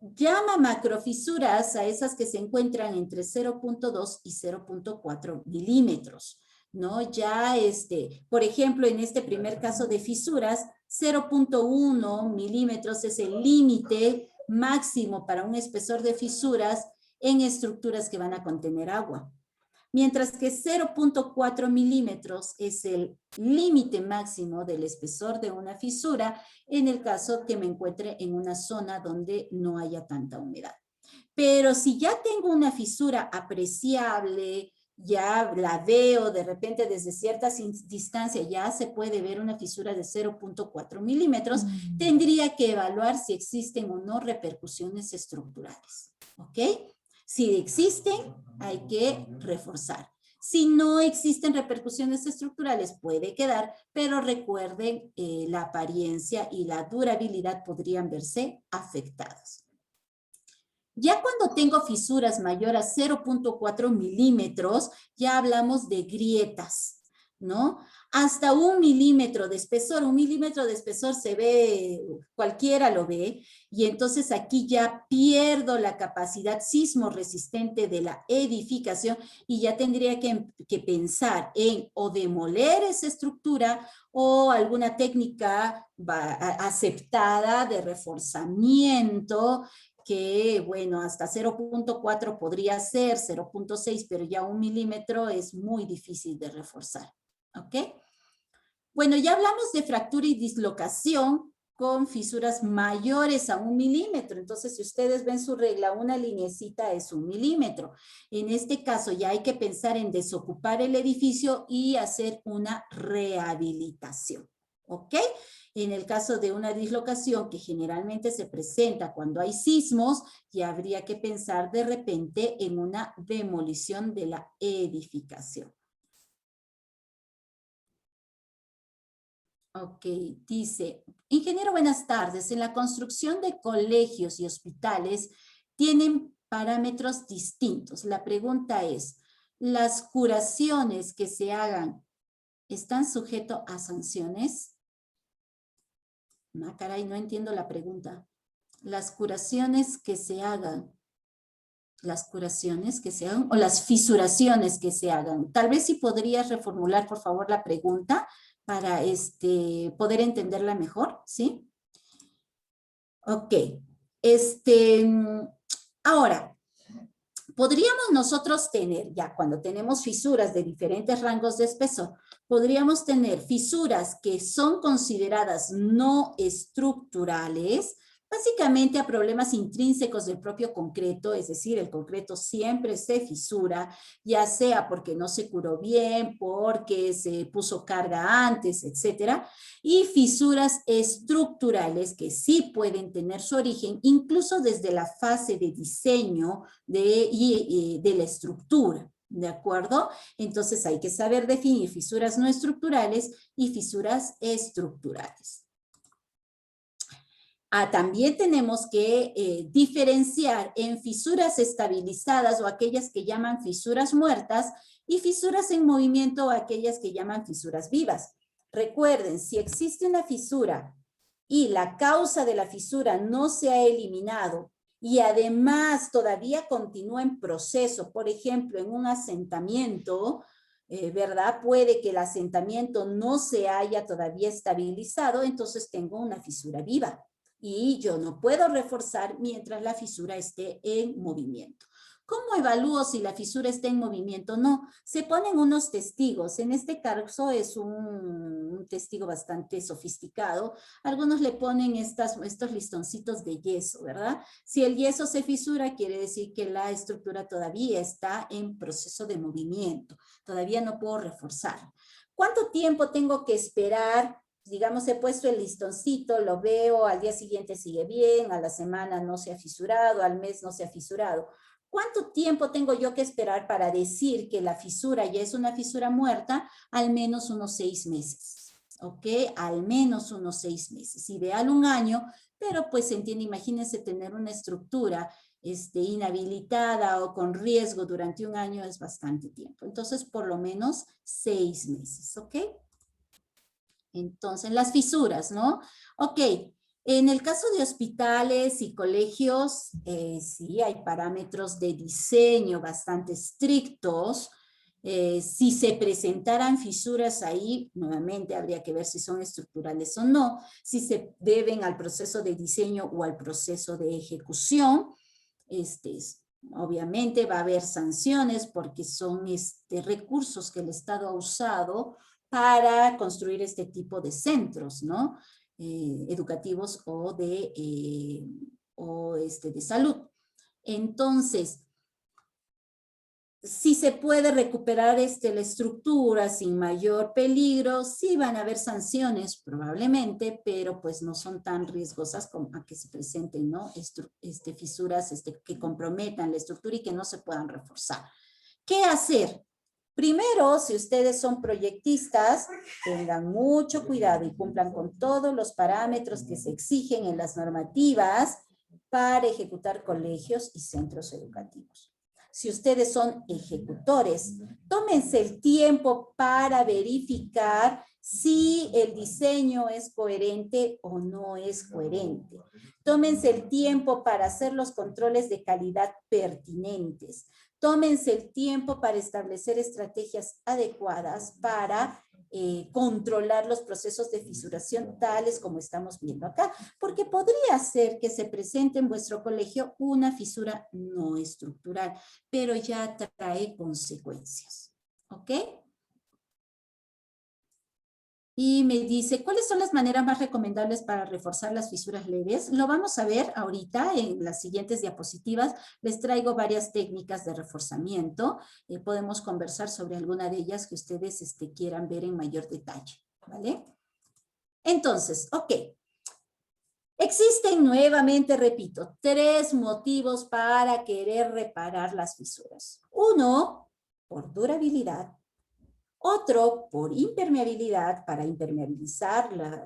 Llama macrofisuras a esas que se encuentran entre 0.2 y 0.4 milímetros, ¿no? Ya por ejemplo, en este primer caso de fisuras, 0.1 milímetros es el límite máximo para un espesor de fisuras en estructuras que van a contener agua. Mientras que 0.4 milímetros es el límite máximo del espesor de una fisura en el caso que me encuentre en una zona donde no haya tanta humedad. Pero si ya tengo una fisura apreciable, ya la veo de repente desde cierta distancia, ya se puede ver una fisura de 0.4 milímetros, tendría que evaluar si existen o no repercusiones estructurales. ¿Ok? Si existen, hay que reforzar. Si no existen repercusiones estructurales, puede quedar, pero recuerden, la apariencia y la durabilidad podrían verse afectadas. Ya cuando tengo fisuras mayor a 0.4 milímetros, ya hablamos de grietas, ¿no? Hasta 1 milímetro de espesor, 1 milímetro de espesor se ve, cualquiera lo ve, y entonces aquí ya pierdo la capacidad sismo resistente de la edificación y ya tendría que pensar en o demoler esa estructura o alguna técnica aceptada de reforzamiento, que bueno, hasta 0.4 podría ser, 0.6, pero ya 1 milímetro es muy difícil de reforzar. ¿Ok? Bueno, ya hablamos de fractura y dislocación con fisuras mayores a 1 milímetro. Entonces, si ustedes ven su regla, una linecita es 1 milímetro. En este caso, ya hay que pensar en desocupar el edificio y hacer una rehabilitación. ¿Ok? En el caso de una dislocación que generalmente se presenta cuando hay sismos, ya habría que pensar de repente en una demolición de la edificación. Ok, dice, ingeniero, buenas tardes. En la construcción de colegios y hospitales, tienen parámetros distintos. La pregunta es, ¿las curaciones que se hagan están sujetos a sanciones? Ah, caray, no entiendo la pregunta. Las curaciones que se hagan o las fisuraciones que se hagan. Tal vez si podrías reformular, por favor, la pregunta para poder entenderla mejor, ¿sí? Ok. Ahora, podríamos nosotros tener, ya cuando tenemos fisuras de diferentes rangos de espesor, podríamos tener fisuras que son consideradas no estructurales, básicamente a problemas intrínsecos del propio concreto, es decir, el concreto siempre se fisura, ya sea porque no se curó bien, porque se puso carga antes, etcétera, y fisuras estructurales que sí pueden tener su origen incluso desde la fase de diseño de la estructura. ¿De acuerdo? Entonces hay que saber definir fisuras no estructurales y fisuras estructurales. También tenemos que diferenciar en fisuras estabilizadas o aquellas que llaman fisuras muertas y fisuras en movimiento o aquellas que llaman fisuras vivas. Recuerden, si existe una fisura y la causa de la fisura no se ha eliminado y además todavía continúa en proceso, por ejemplo, en un asentamiento, ¿verdad? Puede que el asentamiento no se haya todavía estabilizado, entonces tengo una fisura viva. Y yo no puedo reforzar mientras la fisura esté en movimiento. ¿Cómo evalúo si la fisura está en movimiento? No, se ponen unos testigos. En este caso es un testigo bastante sofisticado. Algunos le ponen estos listoncitos de yeso, ¿verdad? Si el yeso se fisura, quiere decir que la estructura todavía está en proceso de movimiento. Todavía no puedo reforzar. ¿Cuánto tiempo tengo que esperar? Digamos, he puesto el listoncito, lo veo, al día siguiente sigue bien, a la semana no se ha fisurado, al mes no se ha fisurado. ¿Cuánto tiempo tengo yo que esperar para decir que la fisura ya es una fisura muerta? Al menos unos 6 meses, ¿ok? Al menos unos 6 meses. Ideal 1 año, pero pues se entiende, imagínense tener una estructura inhabilitada o con riesgo durante 1 año es bastante tiempo. Entonces, por lo menos 6 meses, ¿ok? Entonces, las fisuras, ¿no? Ok, en el caso de hospitales y colegios, sí hay parámetros de diseño bastante estrictos. Si se presentaran fisuras ahí, nuevamente habría que ver si son estructurales o no, si se deben al proceso de diseño o al proceso de ejecución. Obviamente va a haber sanciones porque son recursos que el Estado ha usado para construir este tipo de centros, ¿no? Educativos o de salud. Entonces, si se puede recuperar la estructura sin mayor peligro, sí van a haber sanciones probablemente, pero pues no son tan riesgosas como a que se presenten, ¿no? Fisuras que comprometan la estructura y que no se puedan reforzar. ¿Qué hacer? Primero, si ustedes son proyectistas, tengan mucho cuidado y cumplan con todos los parámetros que se exigen en las normativas para ejecutar colegios y centros educativos. Si ustedes son ejecutores, tómense el tiempo para verificar si el diseño es coherente o no es coherente. Tómense el tiempo para hacer los controles de calidad pertinentes. Tómense el tiempo para establecer estrategias adecuadas para controlar los procesos de fisuración tales como estamos viendo acá, porque podría ser que se presente en vuestro colegio una fisura no estructural, pero ya trae consecuencias, ¿ok? Y me dice, ¿cuáles son las maneras más recomendables para reforzar las fisuras leves? Lo vamos a ver ahorita en las siguientes diapositivas. Les traigo varias técnicas de reforzamiento. Podemos conversar sobre alguna de ellas que ustedes quieran ver en mayor detalle, ¿vale? Entonces, ok. Existen nuevamente, repito, 3 motivos para querer reparar las fisuras. 1, por durabilidad. Otro, por impermeabilidad, para impermeabilizar la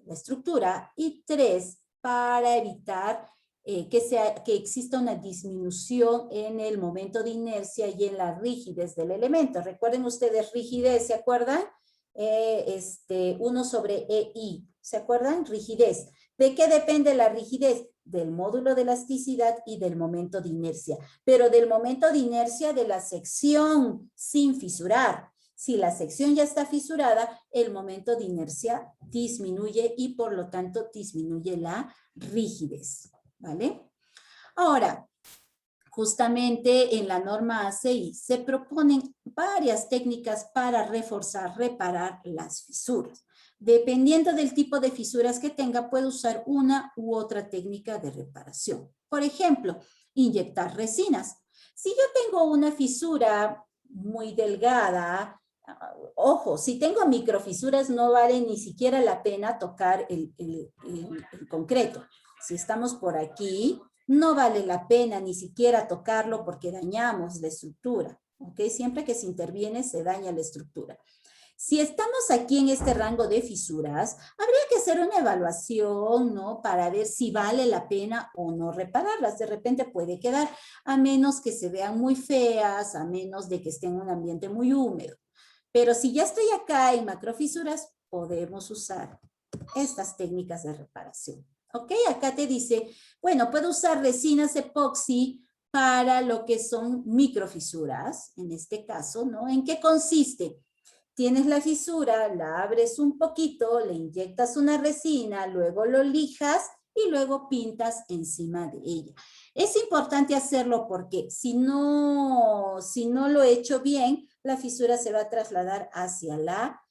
estructura. Y 3, para evitar que exista una disminución en el momento de inercia y en la rigidez del elemento. Recuerden ustedes rigidez, ¿se acuerdan? 1 sobre EI, ¿se acuerdan? Rigidez. ¿De qué depende la rigidez? Del módulo de elasticidad y del momento de inercia, pero del momento de inercia de la sección sin fisurar. Si la sección ya está fisurada, el momento de inercia disminuye y por lo tanto disminuye la rigidez, ¿vale? Ahora, justamente en la norma ACI se proponen varias técnicas para reforzar, reparar las fisuras. Dependiendo del tipo de fisuras que tenga, puede usar una u otra técnica de reparación. Por ejemplo, inyectar resinas. Si yo tengo una fisura muy delgada, ojo, si tengo microfisuras no vale ni siquiera la pena tocar el concreto. Si estamos por aquí, no vale la pena ni siquiera tocarlo porque dañamos la estructura, ¿ok? Siempre que se interviene se daña la estructura. Si estamos aquí en este rango de fisuras, habría que hacer una evaluación, ¿no? Para ver si vale la pena o no repararlas. De repente puede quedar, a menos que se vean muy feas, a menos de que esté en un ambiente muy húmedo. Pero si ya estoy acá en macrofisuras, podemos usar estas técnicas de reparación. ¿Ok? Acá te dice, bueno, puedo usar resinas epoxi para lo que son microfisuras, en este caso, ¿no? ¿En qué consiste? Tienes la fisura, la abres un poquito, le inyectas una resina, luego lo lijas y luego pintas encima de ella. Es importante hacerlo porque si no lo he hecho bien, la fisura se va a trasladar hacia la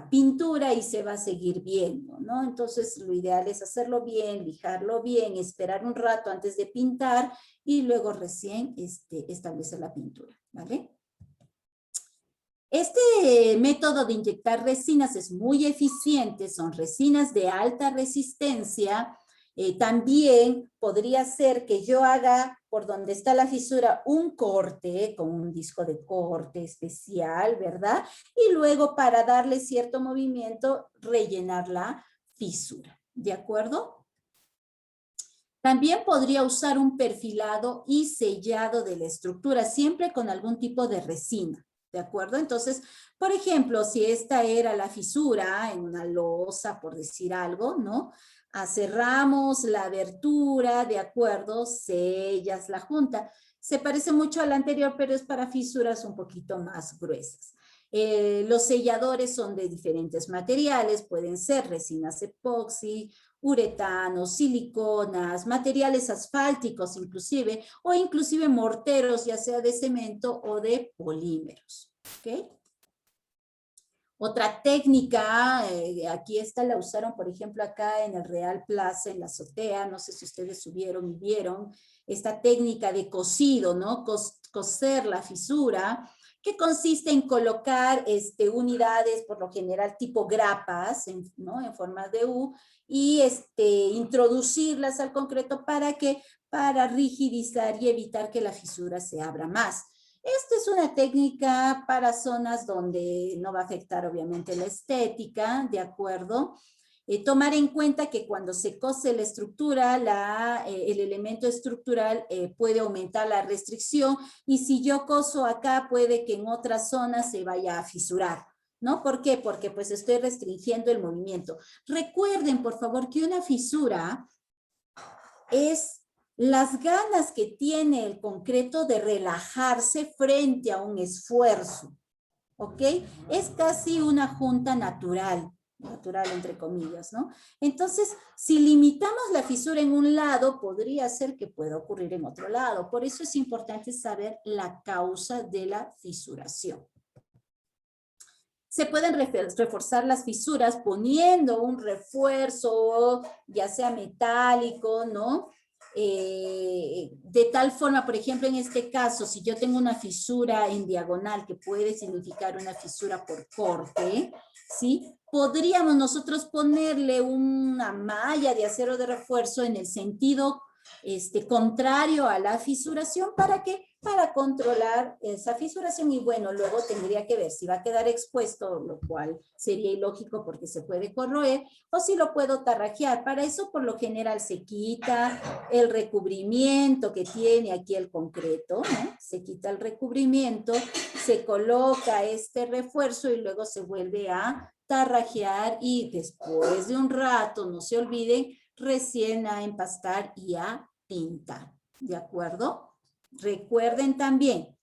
pintura y se va a seguir viendo, ¿no? Entonces lo ideal es hacerlo bien, lijarlo bien, esperar un rato antes de pintar y luego recién establecer la pintura, ¿vale? Este método de inyectar resinas es muy eficiente, son resinas de alta resistencia. También podría ser que yo haga por donde está la fisura un corte con un disco de corte especial, ¿verdad? Y luego para darle cierto movimiento, rellenar la fisura, ¿de acuerdo? También podría usar un perfilado y sellado de la estructura, siempre con algún tipo de resina. ¿De acuerdo? Entonces, por ejemplo, si esta era la fisura en una losa, por decir algo, ¿no? Cerramos la abertura, ¿de acuerdo? Sellas la junta. Se parece mucho a la anterior, pero es para fisuras un poquito más gruesas. Los selladores son de diferentes materiales, pueden ser resinas epoxi, uretanos, siliconas, materiales asfálticos inclusive, o inclusive morteros, ya sea de cemento o de polímeros. ¿Okay? Otra técnica, aquí esta la usaron, por ejemplo, acá en el Real Plaza, en la azotea, no sé si ustedes subieron y vieron, esta técnica de cosido, ¿no? Coser la fisura, que consiste en colocar unidades, por lo general tipo grapas, ¿no? En forma de U, y introducirlas al concreto para rigidizar y evitar que la fisura se abra más. Esta es una técnica para zonas donde no va a afectar obviamente la estética, ¿de acuerdo? Tomar en cuenta que cuando se cose la estructura, el elemento estructural puede aumentar la restricción y si yo coso acá puede que en otras zonas se vaya a fisurar, ¿no? ¿Por qué? Porque pues estoy restringiendo el movimiento. Recuerden, por favor, que una fisura es las ganas que tiene el concreto de relajarse frente a un esfuerzo, ¿ok? Es casi una junta natural entre comillas, ¿no? Entonces, si limitamos la fisura en un lado, podría ser que pueda ocurrir en otro lado. Por eso es importante saber la causa de la fisuración. Se pueden reforzar las fisuras poniendo un refuerzo, ya sea metálico, ¿no? De tal forma, por ejemplo, en este caso, si yo tengo una fisura en diagonal, que puede significar una fisura por corte, ¿sí? Podríamos nosotros ponerle una malla de acero de refuerzo en el sentido contrario a la fisuración. ¿Para qué? Para controlar esa fisuración, y bueno, luego tendría que ver si va a quedar expuesto, lo cual sería ilógico porque se puede corroer, o si lo puedo tarrajear. Para eso, por lo general, se quita el recubrimiento que tiene aquí el concreto, ¿no? Se quita el recubrimiento, se coloca este refuerzo y luego se vuelve a tarrajear, y después de un rato, no se olviden, recién a empastar y a pintar, ¿de acuerdo? Recuerden también,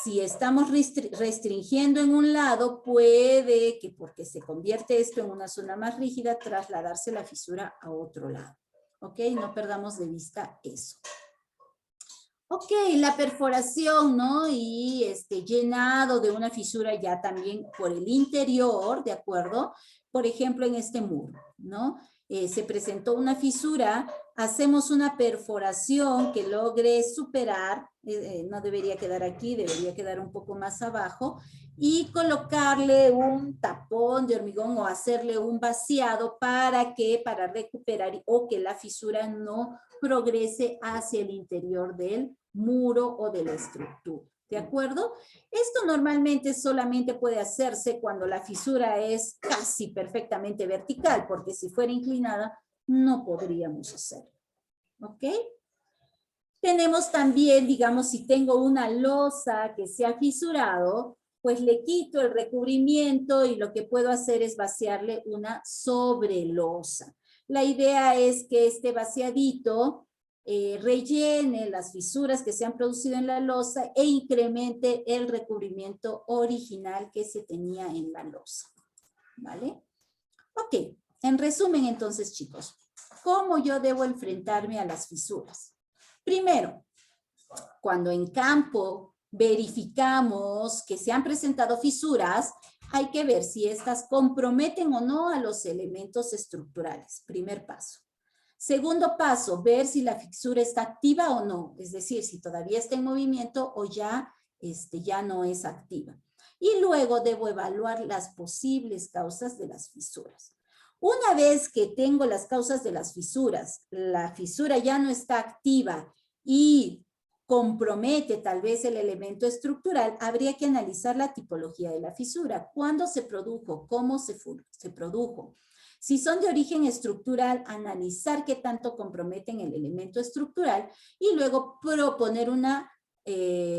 si estamos restringiendo en un lado, puede que porque se convierte esto en una zona más rígida, trasladarse la fisura a otro lado. ¿Ok? No perdamos de vista eso. Ok, la perforación, ¿no? Y llenado de una fisura ya también por el interior, ¿de acuerdo? Por ejemplo, en este muro, ¿no? Se presentó una fisura, hacemos una perforación que logre superar, no debería quedar aquí, debería quedar un poco más abajo, y colocarle un tapón de hormigón o hacerle un vaciado para recuperar o que la fisura no progrese hacia el interior del muro o de la estructura. ¿De acuerdo? Esto normalmente solamente puede hacerse cuando la fisura es casi perfectamente vertical, porque si fuera inclinada no podríamos hacerlo. ¿Ok? Tenemos también, digamos, si tengo una losa que se ha fisurado, pues le quito el recubrimiento y lo que puedo hacer es vaciarle una sobrelosa. La idea es que este vaciadito rellene las fisuras que se han producido en la losa e incremente el recubrimiento original que se tenía en la losa. ¿Vale? Ok, en resumen entonces, chicos, ¿cómo yo debo enfrentarme a las fisuras? Primero, cuando en campo verificamos que se han presentado fisuras, hay que ver si estas comprometen o no a los elementos estructurales. Primer paso. Segundo paso, ver si la fisura está activa o no, es decir, si todavía está en movimiento o ya no es activa. Y luego debo evaluar las posibles causas de las fisuras. Una vez que tengo las causas de las fisuras, la fisura ya no está activa y compromete tal vez el elemento estructural, habría que analizar la tipología de la fisura. ¿Cuándo se produjo? ¿Cómo se produjo? Si son de origen estructural, analizar qué tanto comprometen el elemento estructural y luego proponer una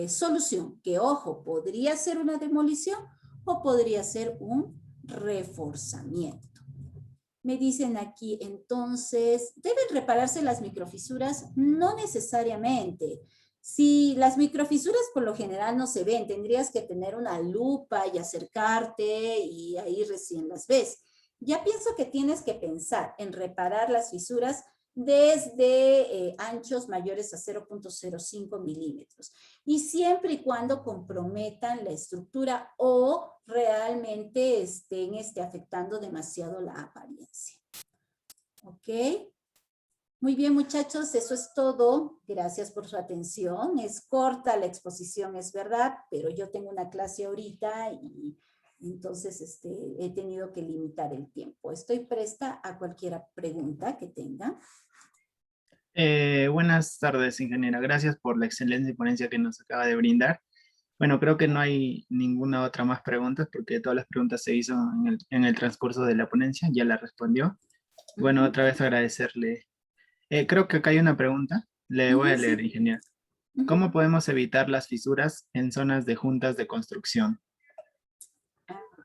solución, que ojo, podría ser una demolición o podría ser un reforzamiento. Me dicen aquí, entonces, ¿deben repararse las microfisuras? No necesariamente. Si las microfisuras por lo general no se ven, tendrías que tener una lupa y acercarte y ahí recién las ves. Ya pienso que tienes que pensar en reparar las fisuras desde anchos mayores a 0.05 milímetros y siempre y cuando comprometan la estructura o realmente estén afectando demasiado la apariencia. ¿Ok? Muy bien, muchachos, eso es todo. Gracias por su atención. Es corta la exposición, es verdad, pero yo tengo una clase ahorita y entonces he tenido que limitar el tiempo. Estoy presta a cualquier pregunta que tengan. Buenas tardes, ingeniera. Gracias por la excelente ponencia que nos acaba de brindar. Bueno, creo que no hay ninguna otra más preguntas porque todas las preguntas se hizo en el transcurso de la ponencia, ya la respondió. Bueno, otra vez agradecerle. Creo que acá hay una pregunta. Le voy a leer, Sí. ingeniero. ¿Cómo podemos evitar las fisuras en zonas de juntas de construcción?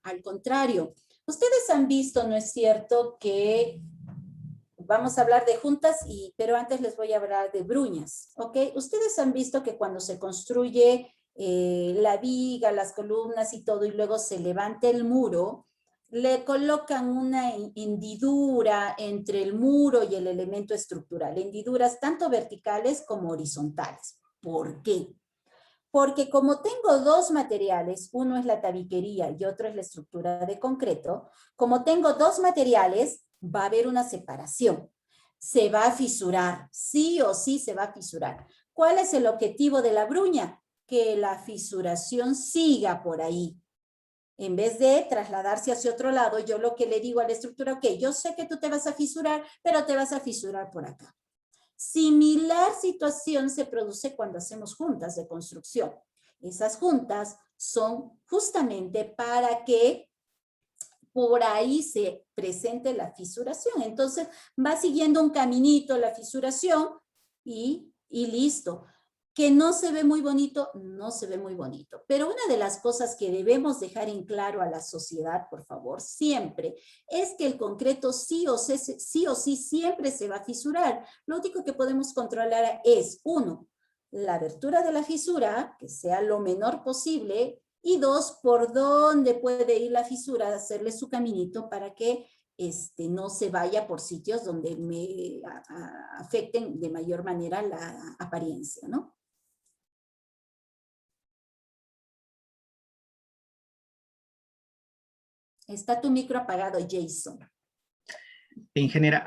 Al contrario, ustedes han visto, ¿no es cierto?, que vamos a hablar de juntas, pero antes les voy a hablar de bruñas, ¿ok? Ustedes han visto que cuando se construye la viga, las columnas y todo, y luego se levanta el muro, le colocan una hendidura entre el muro y el elemento estructural, hendiduras tanto verticales como horizontales. ¿Por qué? Porque como tengo dos materiales, uno es la tabiquería y otro es la estructura de concreto, como tengo dos materiales, va a haber una separación. Se va a fisurar, sí o sí se va a fisurar. ¿Cuál es el objetivo de la bruña? Que la fisuración siga por ahí. En vez de trasladarse hacia otro lado, yo lo que le digo a la estructura, ok, yo sé que tú te vas a fisurar, pero te vas a fisurar por acá. Similar situación se produce cuando hacemos juntas de construcción. Esas juntas son justamente para que por ahí se presente la fisuración. Entonces va siguiendo un caminito la fisuración y listo. Que no se ve muy bonito, no se ve muy bonito. Pero una de las cosas que debemos dejar en claro a la sociedad, por favor, siempre, es que el concreto sí o sí siempre se va a fisurar. Lo único que podemos controlar es, uno, la abertura de la fisura, que sea lo menor posible, y dos, por dónde puede ir la fisura, hacerle su caminito para que no se vaya por sitios donde me afecten de mayor manera la apariencia, ¿no? Está tu micro apagado, Jason. Ingeniera,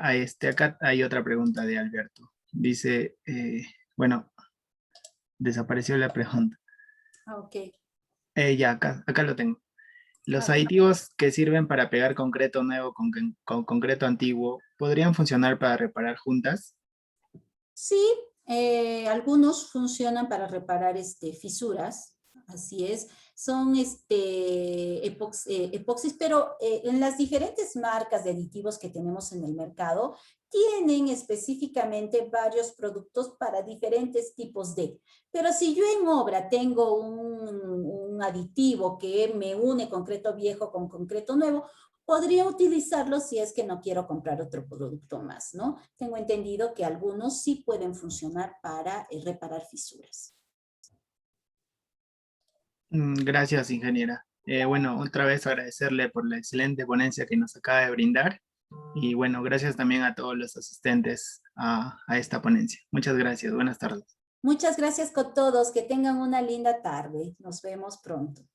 acá hay otra pregunta de Alberto. Dice, bueno, desapareció la pregunta. Ok. Ya, acá lo tengo. Los Ok. aditivos que sirven para pegar concreto nuevo con concreto antiguo, ¿podrían funcionar para reparar juntas? Sí, algunos funcionan para reparar fisuras, así es. Son epoxis, pero en las diferentes marcas de aditivos que tenemos en el mercado, tienen específicamente varios productos para diferentes tipos de. Pero si yo en obra tengo un aditivo que me une concreto viejo con concreto nuevo, podría utilizarlo si es que no quiero comprar otro producto más, ¿no? Tengo entendido que algunos sí pueden funcionar para reparar fisuras. Gracias, ingeniera. Bueno, otra vez agradecerle por la excelente ponencia que nos acaba de brindar. Y bueno, gracias también a todos los asistentes a esta ponencia. Muchas gracias. Buenas tardes. Muchas gracias con todos. Que tengan una linda tarde. Nos vemos pronto.